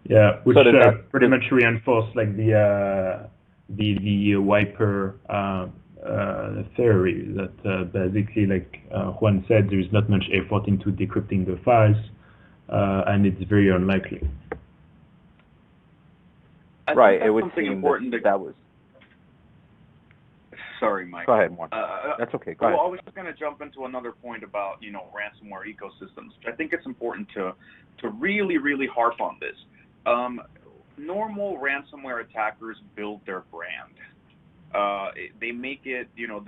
Yeah, which So that pretty much reinforce like the wiper theory that basically, like Juan said, there is not much effort into decrypting the files, and it's very unlikely. Right. It would something seem important that was. Sorry, Mike. Go ahead, Juan. That's okay. Go ahead. Well, I was just going to jump into another point about, you know, ransomware ecosystems. I think it's important to really, really harp on this. Normal ransomware attackers build their brand. They make it, you know,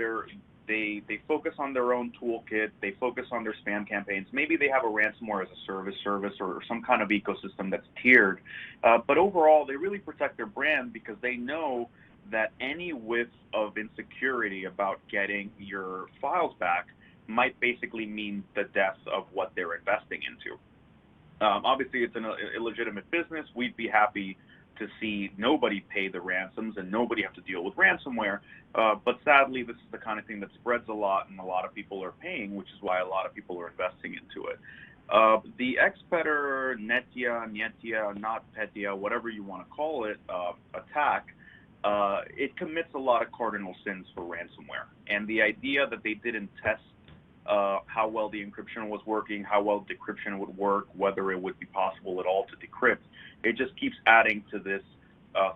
they focus on their own toolkit. They focus on their spam campaigns. Maybe they have a ransomware as a service or some kind of ecosystem that's tiered. But overall, they really protect their brand because they know that any whiff of insecurity about getting your files back might basically mean the death of what they're investing into. Obviously, it's an illegitimate business. We'd be happy to see nobody pay the ransoms and nobody have to deal with ransomware. But sadly, this is the kind of thing that spreads a lot and a lot of people are paying, which is why a lot of people are investing into it. The ExPetr, Netya, not Petya, whatever you want to call it, attack, it commits a lot of cardinal sins for ransomware. And the idea that they didn't test how well the encryption was working, how well decryption would work, whether it would be possible at all to decrypt, it just keeps adding to this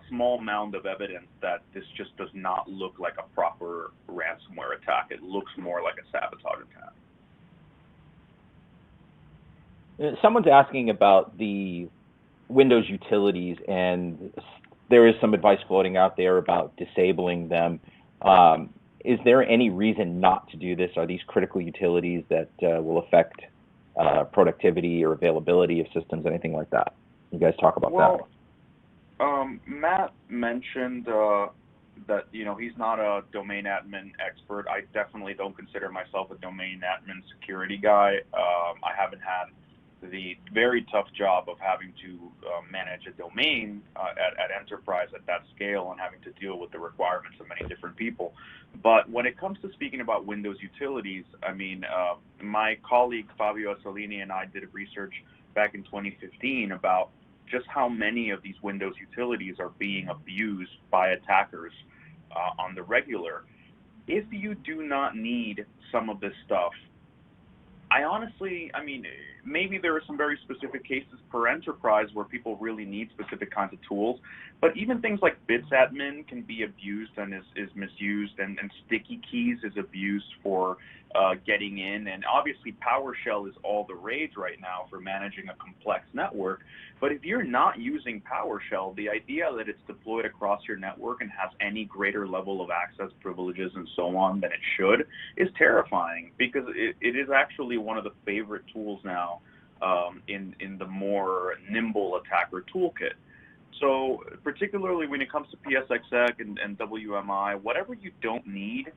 small mound of evidence that this just does not look like a proper ransomware attack. It looks more like a sabotage attack. Someone's asking about the Windows utilities, and there is some advice floating out there about disabling them. Is there any reason not to do this? Are these critical utilities that will affect productivity or availability of systems, anything like that? You guys talk about that. Matt mentioned that, you know, he's not a domain admin expert. I definitely don't consider myself a domain admin security guy. I haven't had the very tough job of having to manage a domain at enterprise at that scale and having to deal with the requirements of many different people. But when it comes to speaking about Windows utilities, I mean, my colleague Fabio Assolini and I did research back in 2015 about just how many of these Windows utilities are being abused by attackers on the regular. If you do not need some of this stuff, I mean, maybe there are some very specific cases per enterprise where people really need specific kinds of tools, but even things like BitsAdmin can be abused and is misused, and sticky keys is abused for getting in, and obviously PowerShell is all the rage right now for managing a complex network. But if you're not using PowerShell, the idea that it's deployed across your network and has any greater level of access privileges and so on than it should is terrifying, because it is actually one of the favorite tools now in the more nimble attacker toolkit. So particularly when it comes to PSXEC and WMI, whatever you don't need,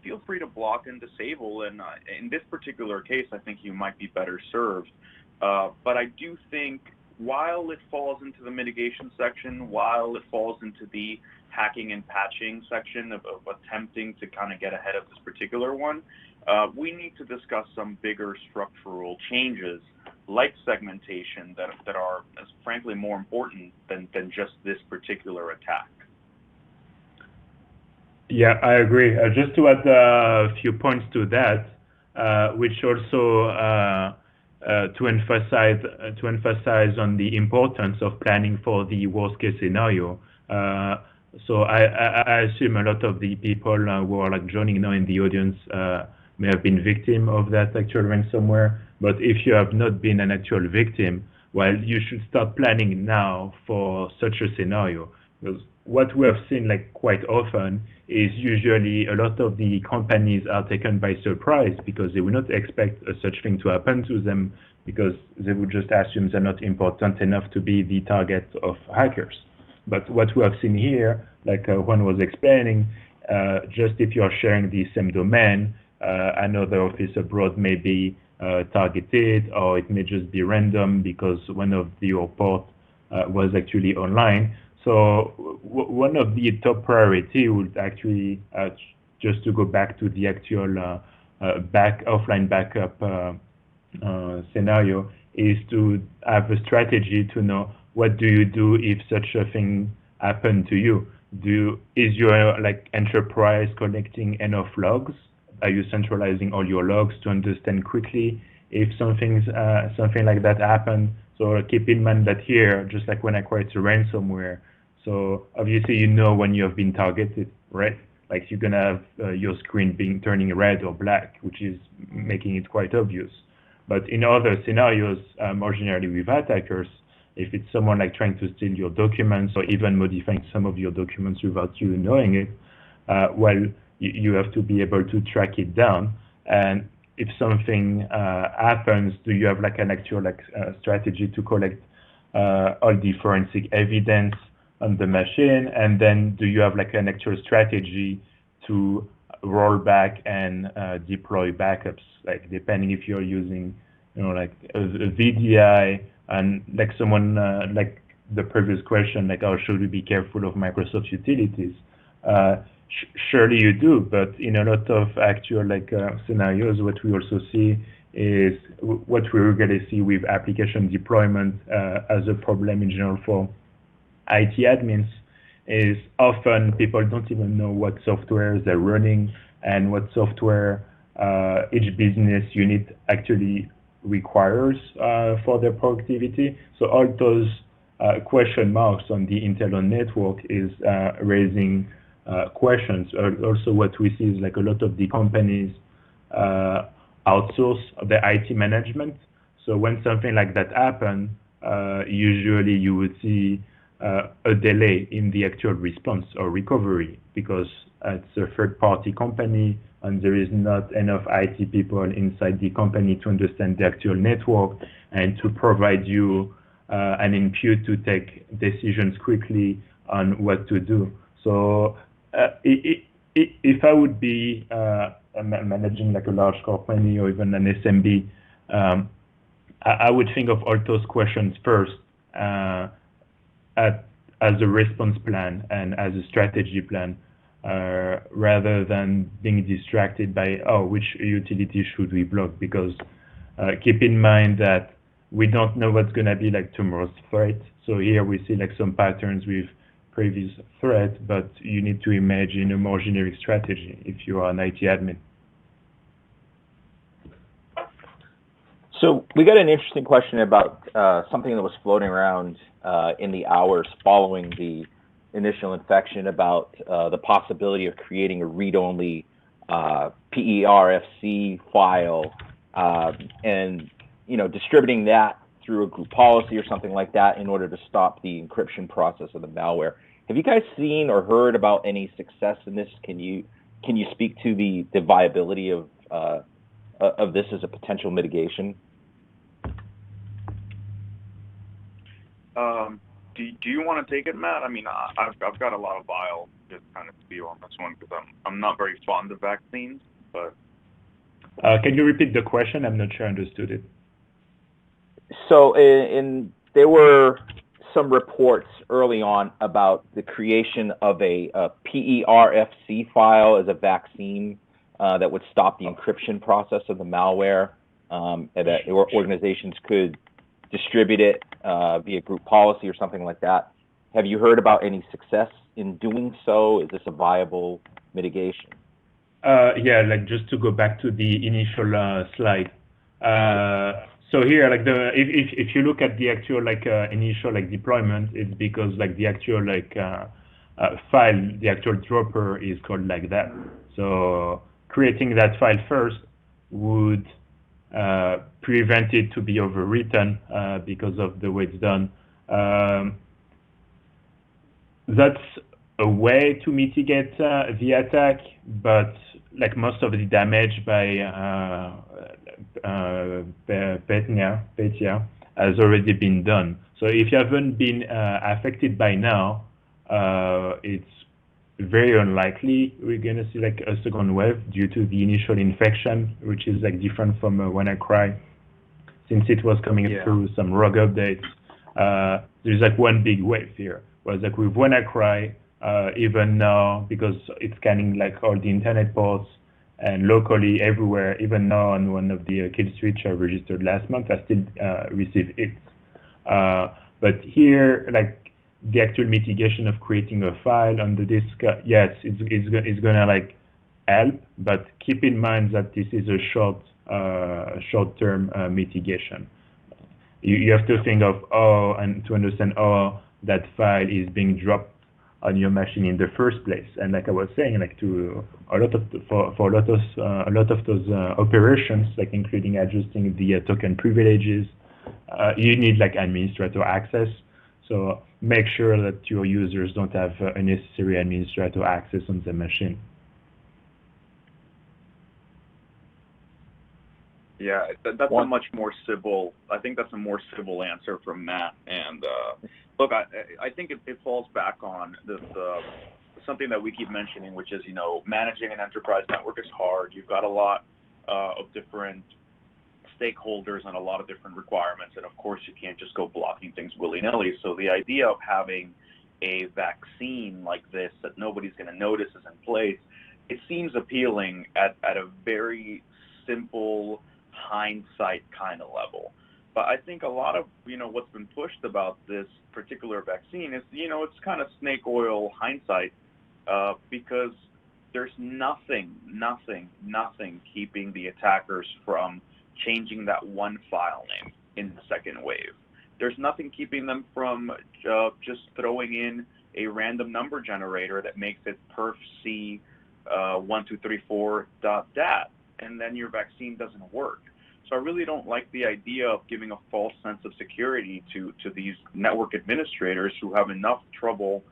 feel free to block and disable. And in this particular case, I think you might be better served. But I do think while it falls into the mitigation section, while it falls into the hacking and patching section of attempting to kind of get ahead of this particular one, we need to discuss some bigger structural changes like segmentation that are, frankly, more important than just this particular attack. Yeah, I agree. Just to add a few points to that, which also to emphasize on the importance of planning for the worst case scenario. So I assume a lot of the people who are like joining now in the audience may have been victim of that actual ransomware. But if you have not been an actual victim, well, you should start planning now for such a scenario, Because what we have seen like quite often is usually a lot of the companies are taken by surprise because they will not expect such thing to happen to them because they would just assume they're not important enough to be the target of hackers. But what we have seen here, like Juan was explaining, just if you're sharing the same domain, another office abroad may be targeted, or it may just be random because one of your port was actually online. So one of the top priority would actually just to go back to the actual offline backup scenario is to have a strategy to know what do you do if such a thing happened to you. Is your like enterprise collecting enough logs? Are you centralizing all your logs to understand quickly if something like that happened? So keep in mind that here, just like when I create a ransomware, so obviously you know when you have been targeted, right? Like you're gonna have your screen turning red or black, which is making it quite obvious. But in other scenarios, more generally with attackers, if it's someone like trying to steal your documents or even modifying some of your documents without you knowing it, well, you have to be able to track it down. And if something happens, do you have like an actual strategy to collect all the forensic evidence on the machine? And then do you have like an actual strategy to roll back and deploy backups? Like depending if you're using, like a VDI and like someone like the previous question, like, oh, should we be careful of Microsoft utilities? Surely you do, but in a lot of actual scenarios, what we also see is what we regularly see with application deployment as a problem in general for IT admins is often people don't even know what software they're running and what software each business unit actually requires for their productivity. So all those question marks on the internal network is raising questions. Also, what we see is like a lot of the companies outsource their IT management. So when something like that happens, usually you would see a delay in the actual response or recovery because it's a third-party company and there is not enough IT people inside the company to understand the actual network and to provide you an input to take decisions quickly on what to do. So if I would be managing like a large company or even an SMB, I would think of all those questions first as a response plan and as a strategy plan, rather than being distracted by, which utility should we block? Because keep in mind that we don't know what's going to be like tomorrow's threat. So here we see like some patterns with previous threat, but you need to imagine a more generic strategy if you are an IT admin. So we got an interesting question about something that was floating around in the hours following the initial infection about the possibility of creating a read-only PERFC file and distributing that through a group policy or something like that in order to stop the encryption process of the malware. Have you guys seen or heard about any success in this? Can you speak to the viability of this as a potential mitigation? Do you want to take it, Matt? I mean, I've got a lot of bile just kind of spew on this one because I'm not very fond of vaccines. But can you repeat the question? I'm not sure I understood it. So there were some reports early on about the creation of a PERFC file as a vaccine that would stop the encryption process of the malware, and that organizations could distribute it via group policy or something like that. Have you heard about any success in doing so? Is this a viable mitigation? Yeah, like just to go back to the initial slide. So here, like if you look at the actual initial deployment, it's because the actual file, the actual dropper is called like that. So creating that file first would prevent it to be overwritten because of the way it's done. That's a way to mitigate the attack, but like most of the damage by Petya has already been done. So if you haven't been affected by now, it's very unlikely we're gonna see like a second wave due to the initial infection, which is like different from WannaCry, since it was coming through some rogue updates. There's like one big wave here. Whereas like with WannaCry, even now, because it's scanning like all the internet ports and locally everywhere, even now on one of the kill switch I registered last month, I still receive it. But here, like the actual mitigation of creating a file on the disk, yes, it's gonna like help, but keep in mind that this is a short-term mitigation. You have to think of and to understand that file is being dropped on your machine in the first place. And like I was saying, like to a lot of those operations, like including adjusting the token privileges, you need like administrator access. So make sure that your users don't have unnecessary administrator access on the machine. Yeah, that's a much more civil. I think that's a more civil answer from Matt. And look, I think it falls back on the something that we keep mentioning, which is managing an enterprise network is hard. You've got a lot of different stakeholders and a lot of different requirements, and of course you can't just go blocking things willy-nilly. So the idea of having a vaccine like this that nobody's going to notice is in place, it seems appealing at a very simple hindsight kind of level. But I think a lot of what's been pushed about this particular vaccine is it's kind of snake oil hindsight, because there's nothing keeping the attackers from changing that one file name in the second wave. There's nothing keeping them from just throwing in a random number generator that makes it perfc 1234.dat, and then your vaccine doesn't work. So I really don't like the idea of giving a false sense of security to these network administrators who have enough trouble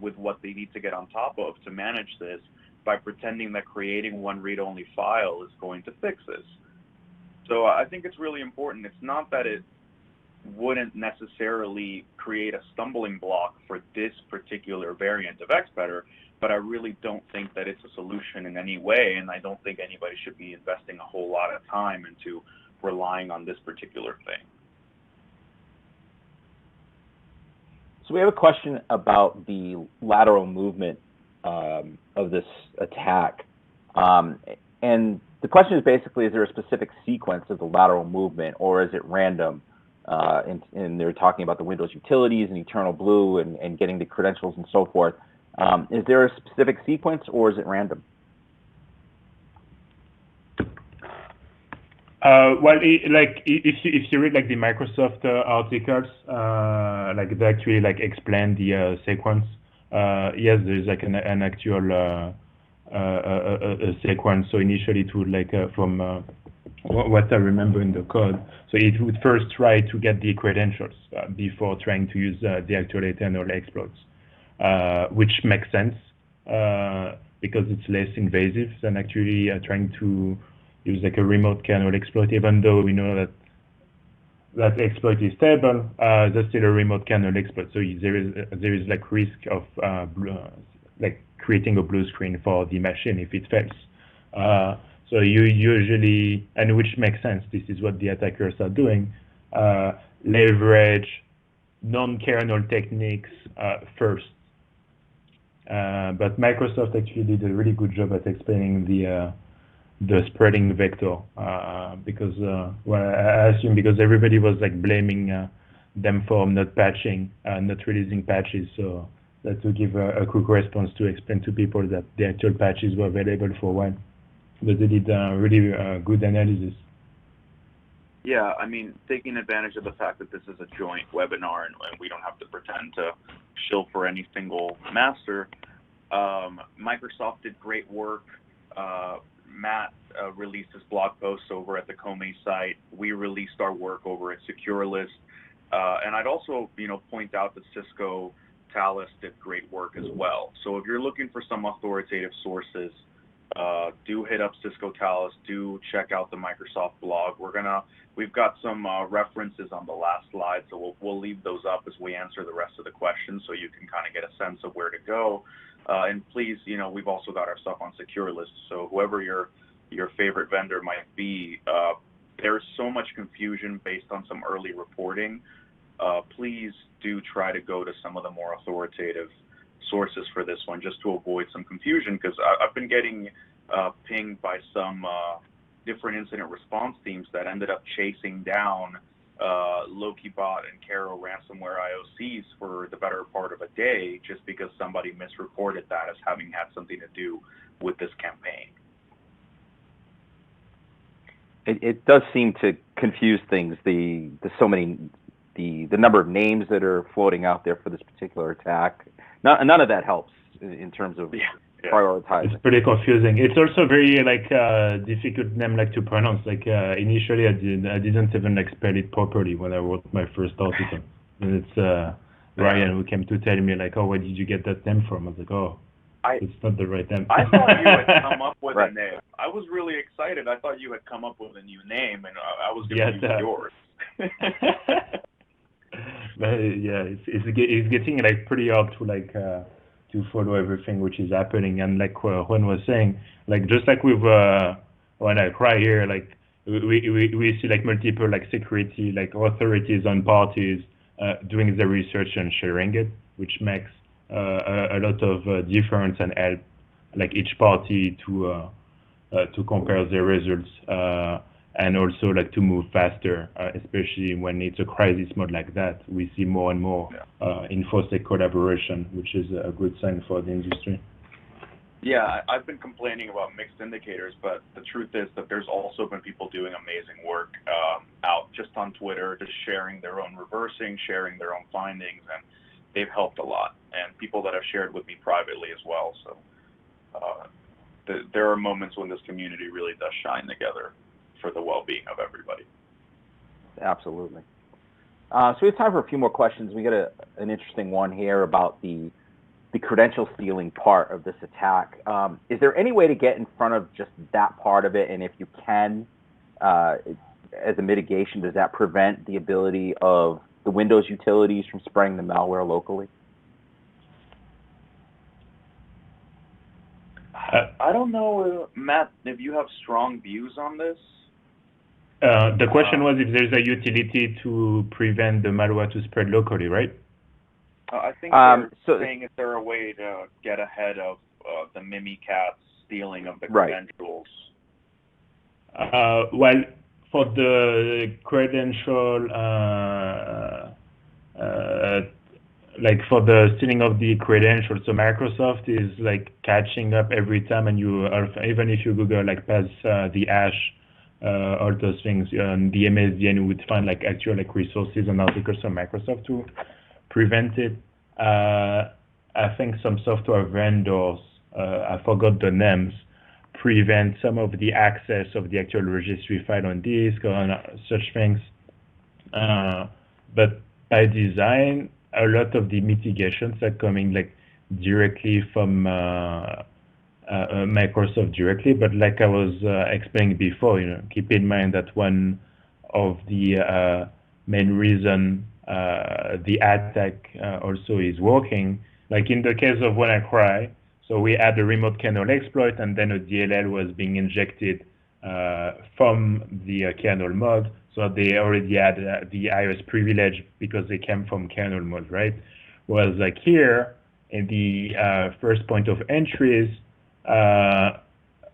with what they need to get on top of to manage this, by pretending that creating one read-only file is going to fix this. So I think it's really important. It's not that it wouldn't necessarily create a stumbling block for this particular variant of ExPetr, but I really don't think that it's a solution in any way, and I don't think anybody should be investing a whole lot of time into relying on this particular thing. So we have a question about the lateral movement of this attack. And the question is basically, is there a specific sequence of the lateral movement, or is it random? And they're talking about the Windows utilities and Eternal Blue and getting the credentials and so forth. Is there a specific sequence, or is it random? Well, if you read like the Microsoft articles, like they actually like explain the sequence. Yes, there's like an actual a sequence. So initially it would like from what I remember in the code. So it would first try to get the credentials before trying to use the actual internal exploits, which makes sense because it's less invasive than actually trying to use like a remote kernel exploit, even though we know that exploit is stable. That's still a remote kernel exploit, so there is like risk of like creating a blue screen for the machine if it fails. So you usually, and which makes sense, this is what the attackers are doing, leverage non-kernel techniques first. But Microsoft actually did a really good job at explaining the spreading vector, because well, I assume because everybody was like blaming them for not patching, not releasing patches. So that to give a quick response to explain to people that the actual patches were available for a while. But they did really good analysis. Yeah, I mean, taking advantage of the fact that this is a joint webinar and we don't have to pretend to shill for any single master, Microsoft did great work. Matt released his blog posts over at the Comae site. We released our work over at SecureList. And I'd also, point out that Cisco Thales did great work as well. So if you're looking for some authoritative sources, do hit up Cisco Thales. Do check out the Microsoft blog. We've got some references on the last slide, so we'll leave those up as we answer the rest of the questions, so you can kind of get a sense of where to go. And please, we've also got our stuff on secure lists. So whoever your favorite vendor might be, there's so much confusion based on some early reporting. Please do try to go to some of the more authoritative sources for this one, just to avoid some confusion, because I've been getting pinged by some different incident response teams that ended up chasing down LokiBot and Caro ransomware IOCs for the better part of a day, just because somebody misreported that as having had something to do with this campaign. It does seem to confuse things. The number of names that are floating out there for this particular attack. None of that helps in terms of prioritizing. It's pretty confusing. It's also very difficult name to pronounce. Initially, I didn't even spell it properly when I wrote my first article. And it's Ryan who came to tell me oh, where did you get that name from? I was like, oh, it's not the right name. I thought you had come up with a name. I was really excited. I thought you had come up with a new name, and I was going to use yours. But it's getting pretty hard to follow everything which is happening, and Juan was saying, just with when I cry here, we see multiple security authorities and parties doing the research and sharing it, which makes a lot of difference and help each party to compare their results and also to move faster, especially when it's a crisis mode like that. We see more and more InfoSec collaboration, which is a good sign for the industry. Yeah, I've been complaining about mixed indicators, but the truth is that there's also been people doing amazing work out just on Twitter, just sharing their own reversing, sharing their own findings, and they've helped a lot. And people that have shared with me privately as well. So there are moments when this community really does shine together for the well-being of everybody. Absolutely. So we have time for a few more questions. We got an interesting one here about the credential stealing part of this attack. Is there any way to get in front of just that part of it? And if you can, as a mitigation, does that prevent the ability of the Windows utilities from spreading the malware locally? I don't know, Matt, if you have strong views on this. The question was if there's a utility to prevent the malware to spread locally, right? I think they're saying, is there a way to get ahead of the Mimikatz stealing of the credentials? Well, for the credential, for the stealing of the credentials, so Microsoft is catching up every time, and even if you Google pass the hash, all those things on the MSDN, you would find actual resources and articles from Microsoft to prevent it. I think some software vendors, I forgot the names, prevent some of the access of the actual registry file on disk or such things. But by design, a lot of the mitigations are coming directly from Microsoft directly. But like I was explaining before, keep in mind that one of the main reason the attack also is working, in the case of WannaCry, so we had a remote kernel exploit, and then a DLL was being injected from the kernel mode. So they already had the iOS privilege because they came from kernel mode, right? Whereas here, in the first point of entries, a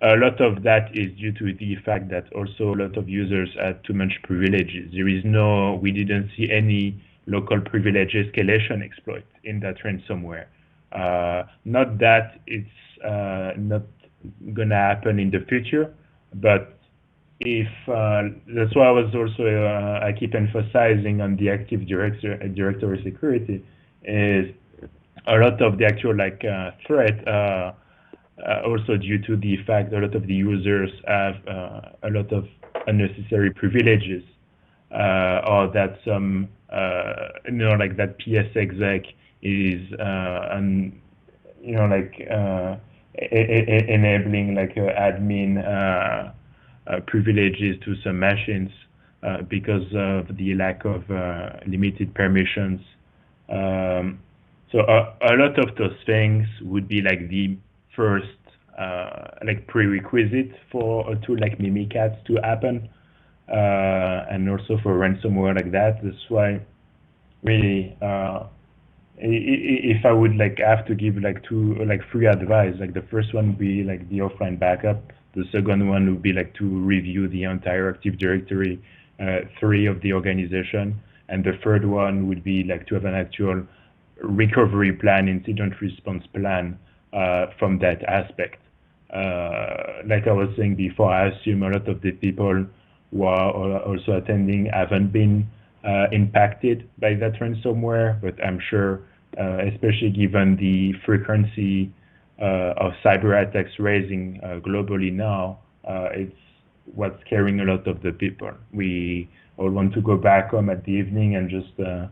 lot of that is due to the fact that also a lot of users had too much privileges. We didn't see any local privilege escalation exploit in that ransomware. Not that it's not gonna happen in the future, but if that's why I was also I keep emphasizing on the Active Directory security, is a lot of the actual threat also due to the fact a lot of the users have a lot of unnecessary privileges, or that some that PS exec is enabling admin privileges to some machines because of the lack of limited permissions. So a lot of those things would be the first prerequisite for a tool like Mimikatz to happen, and also for ransomware like that. That's why really, if I would have to give three advice, the first one would be the offline backup. The second one would be to review the entire Active Directory 3 of the organization, and the third one would be to have an actual recovery plan, incident response plan from that aspect. Like I was saying before, I assume a lot of the people who are also attending haven't been impacted by that ransomware, but I'm sure, especially given the frequency of cyber attacks raising globally now, it's what's scaring a lot of the people. We all want to go back home at the evening and just to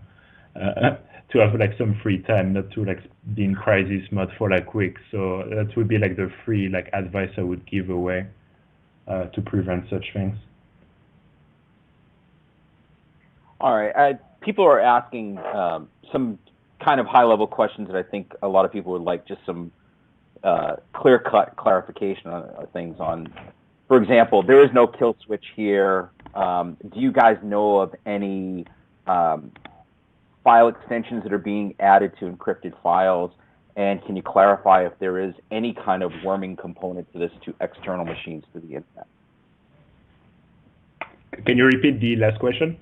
have some free time, not to be in crisis mode for weeks. So that would be the free advice I would give away to prevent such things. All right. People are asking some kind of high-level questions that I think a lot of people would like just some clear-cut clarification on things on. For example, there is no kill switch here. Do you guys know of any file extensions that are being added to encrypted files? And can you clarify if there is any kind of worming component to this to external machines through the internet? Can you repeat the last question?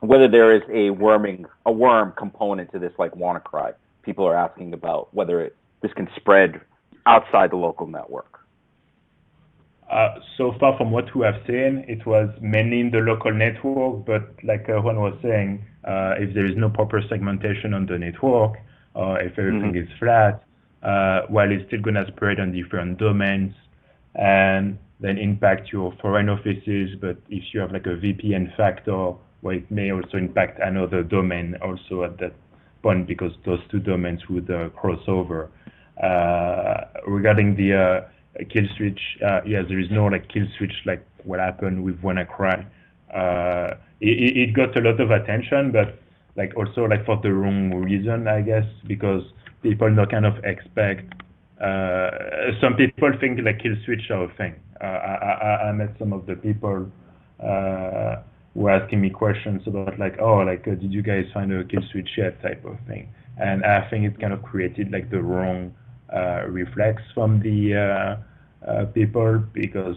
Whether there is a worm component to this, like WannaCry. People are asking about whether this can spread outside the local network. So far from what we have seen, it was mainly in the local network, but like Juan was saying, if there is no proper segmentation on the network, if everything is flat, while it's still going to spread on different domains and then impact your foreign offices, but if you have a VPN factor, well, it may also impact another domain also at that point, because those two domains would cross over. Regarding the kill switch, yes, there is no kill switch like what happened with WannaCry. It got a lot of attention, but also for the wrong reason, I guess, because people now kind of expect. Some people think kill switch are a thing. I met some of the people who were asking me questions about did you guys find a kill switch yet type of thing, and I think it kind of created the wrong reflex from the people, because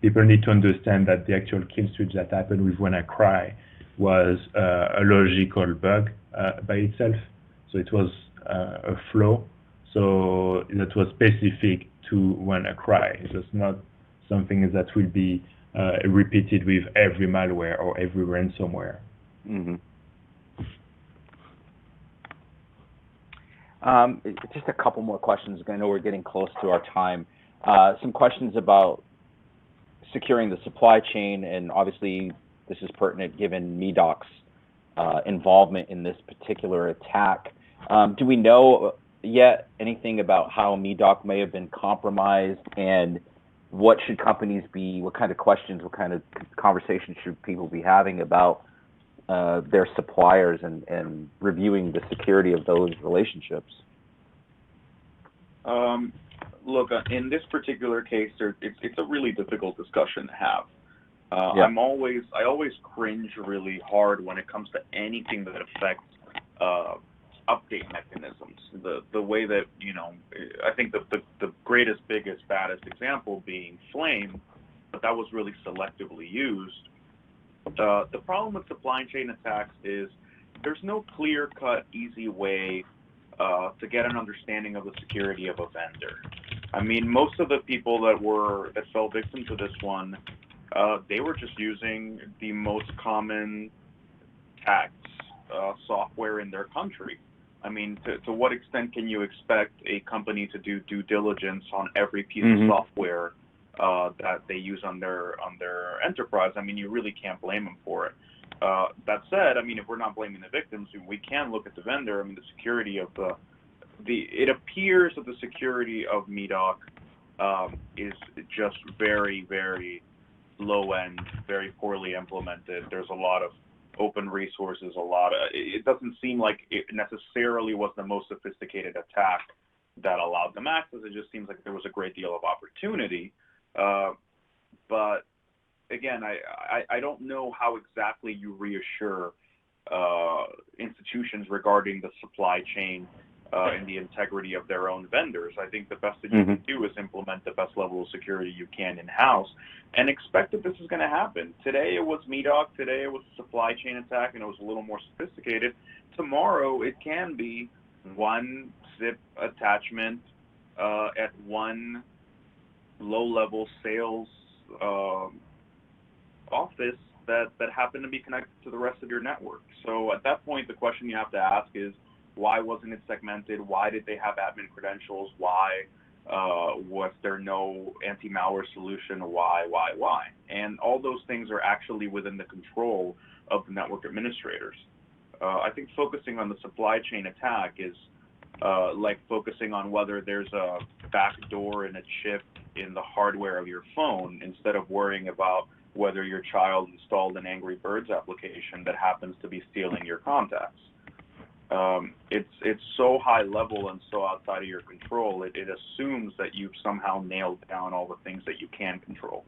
people need to understand that the actual kill switch that happened with WannaCry was a logical bug by itself. So it was a flaw. So that was specific to WannaCry. It's not something that will be repeated with every malware or every ransomware. Mm-hmm. Just a couple more questions. I know we're getting close to our time. Some questions about securing the supply chain, and obviously this is pertinent given MEDOC's involvement in this particular attack. Do we know yet anything about how MEDOC may have been compromised, and what should companies be, what kind of questions, what kind of conversations should people be having about their suppliers and reviewing the security of those relationships? Look, in this particular case, it's a really difficult discussion to have. Yeah. I always cringe really hard when it comes to anything that affects update mechanisms. The way that, I think the greatest, biggest, baddest example being Flame, but that was really selectively used. The problem with supply chain attacks is there's no clear-cut, easy way to get an understanding of the security of a vendor. I mean, most of the people that fell victim to this one, they were just using the most common tax software in their country. I mean, to what extent can you expect a company to do due diligence on every piece of software that they use on their enterprise? I mean, you really can't blame them for it. That said, I mean, if we're not blaming the victims, we can look at the vendor. I mean, the security of it appears that the security of MEDOC is just very, very low end, very poorly implemented. There's a lot of open resources, it doesn't seem like it necessarily was the most sophisticated attack that allowed them access. It just seems like there was a great deal of opportunity. But again, I don't know how exactly you reassure institutions regarding the supply chain and the integrity of their own vendors. I think the best that you can do is implement the best level of security you can in-house and expect that this is going to happen. Today it was MEDOC, today it was a supply chain attack, and it was a little more sophisticated. Tomorrow it can be one zip attachment at one low-level sales office that happen to be connected to the rest of your network. So at that point, the question you have to ask is, why wasn't it segmented? Why did they have admin credentials? Why was there no anti-malware solution? Why? And all those things are actually within the control of the network administrators. I think focusing on the supply chain attack is like focusing on whether there's a backdoor in a chip in the hardware of your phone instead of worrying about whether your child installed an Angry Birds application that happens to be stealing your contacts. It's so high level and so outside of your control, it assumes that you've somehow nailed down all the things that you can control.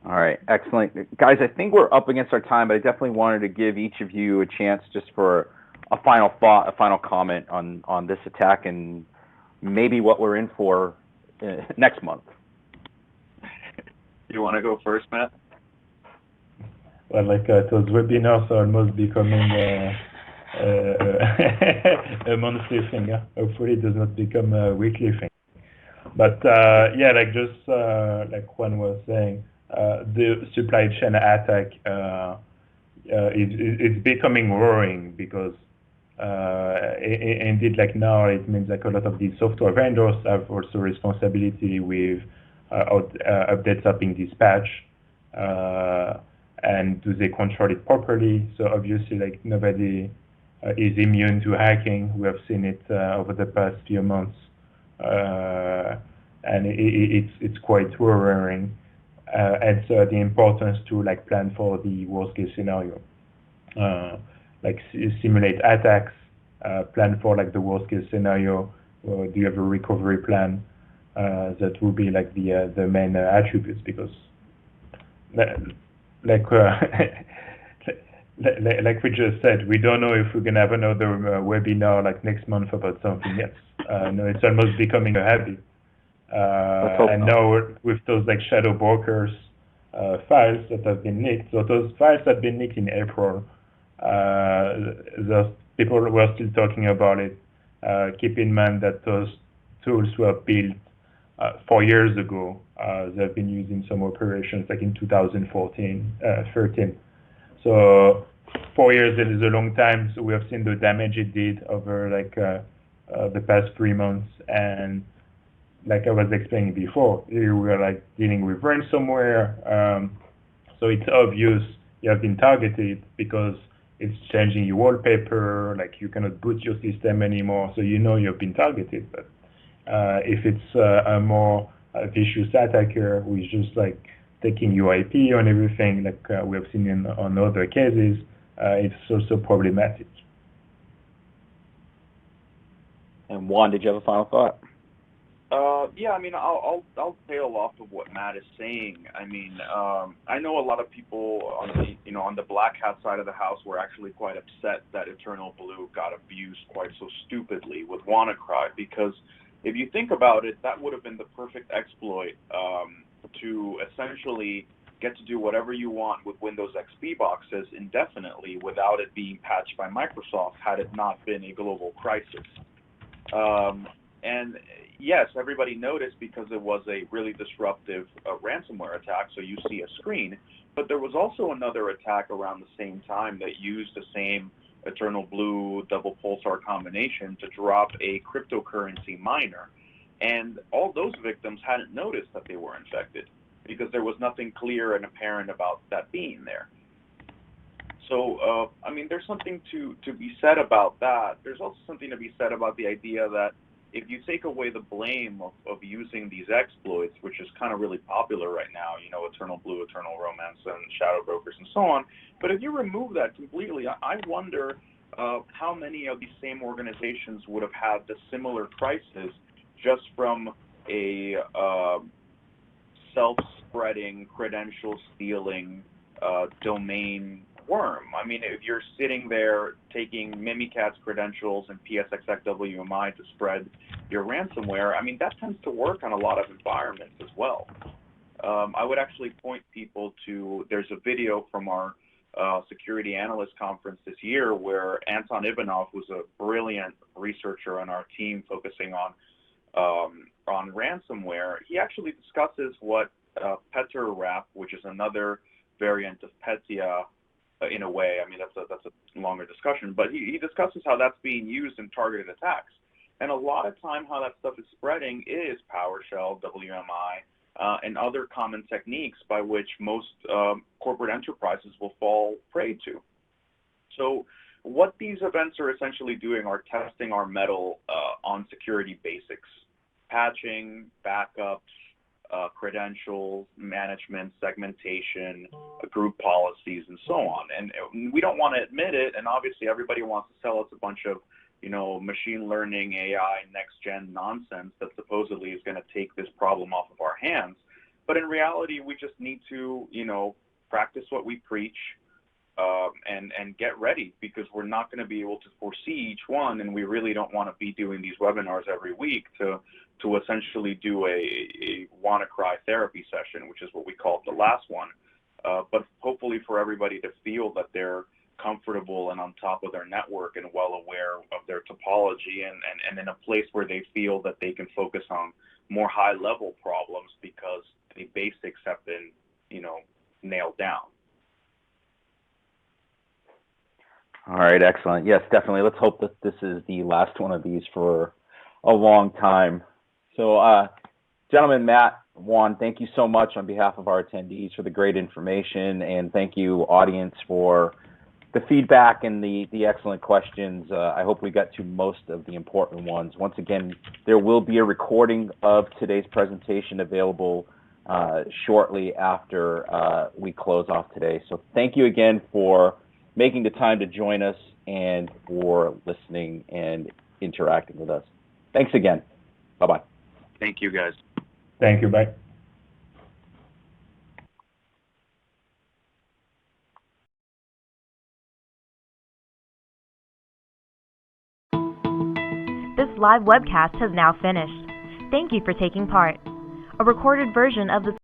All right, excellent. Guys, I think we're up against our time, but I definitely wanted to give each of you a chance just for a final thought, a final comment on this attack and maybe what we're in for next month. You want to go first, Matt? Well, those webinars are almost becoming a monthly thing. Hopefully it does not become a weekly thing. But yeah, like Juan was saying, the supply chain attack it's becoming worrying because indeed, like now, it means like a lot of these software vendors have also responsibility with updates are being dispatched, and do they control it properly? So obviously, like nobody is immune to hacking. We have seen it over the past few months, and it's quite worrying. And so the importance to like plan for the worst case scenario. Like simulate attacks, plan for like the worst case scenario. Do you have a recovery plan? That will be like the main attributes, because like we just said, we don't know if we're gonna have another webinar like next month about something else. No, it's almost becoming a habit. And now with those like shadow brokers files that have been leaked. So those files have been leaked in April. Those people were still talking about it. Keep in mind that those tools were built 4 years ago. They've been used in some operations like in 2014, 13. So 4 years is a long time. So we have seen the damage it did over like the past 3 months. And like I was explaining before, we were like dealing with ransomware. So it's obvious you have been targeted because it's changing your wallpaper, like you cannot boot your system anymore, so you know you've been targeted. But if it's a more vicious attacker who is just like taking your IP and everything, like we have seen on other cases, it's also problematic. And Juan, did you have a final thought? Yeah, I mean, I'll tail off of what Matt is saying. I mean, I know a lot of people on the black hat side of the house were actually quite upset that Eternal Blue got abused quite so stupidly with WannaCry, because if you think about it, that would have been the perfect exploit to essentially get to do whatever you want with Windows XP boxes indefinitely without it being patched by Microsoft had it not been a global crisis. And yes, everybody noticed because it was a really disruptive ransomware attack, so you see a screen. But there was also another attack around the same time that used the same Eternal Blue double pulsar combination to drop a cryptocurrency miner. And all those victims hadn't noticed that they were infected. because there was nothing clear and apparent about that being there. So, I mean, there's something to be said about that. There's also something to be said about the idea that if you take away the blame of using these exploits, which is kind of really popular right now, you know, Eternal Blue, Eternal Romance, and Shadow Brokers, and so on, but if you remove that completely, I wonder how many of these same organizations would have had the similar crisis just from a self-spreading, credential-stealing domain worm. I mean, if you're sitting there taking Mimikatz credentials and PSXFWMI to spread your ransomware, I mean, that tends to work on a lot of environments as well. I would actually point people to, there's a video from our security analyst conference this year where Anton Ivanov, who's a brilliant researcher on our team focusing on ransomware, he actually discusses what ExPetr Rap, which is another variant of Petya, in a way. I mean, that's a longer discussion, but he discusses how that's being used in targeted attacks. And a lot of time how that stuff is spreading is PowerShell, WMI, and other common techniques by which most corporate enterprises will fall prey to. So what these events are essentially doing are testing our mettle on security basics, patching, backups, credentials, management, segmentation, group policies, and so on. And we don't want to admit it, and obviously everybody wants to sell us a bunch of, you know, machine learning, AI, next-gen nonsense that supposedly is going to take this problem off of our hands. But in reality, we just need to, you know, practice what we preach, and get ready, because we're not going to be able to foresee each one, and we really don't want to be doing these webinars every week to essentially do a WannaCry therapy session, which is what we called the last one. But hopefully for everybody to feel that they're comfortable and on top of their network and well aware of their topology, and in a place where they feel that they can focus on more high-level problems because the basics have been, you know, nailed down. All right, excellent. Yes, definitely. Let's hope that this is the last one of these for a long time. So, gentlemen, Matt, Juan, thank you so much on behalf of our attendees for the great information, and thank you, audience, for the feedback and the excellent questions. I hope we got to most of the important ones. Once again, there will be a recording of today's presentation available shortly after we close off today. So thank you again for making the time to join us and for listening and interacting with us. Thanks again. Bye-bye. Thank you, guys. Thank you. Bye. This live webcast has now finished. Thank you for taking part. A recorded version of the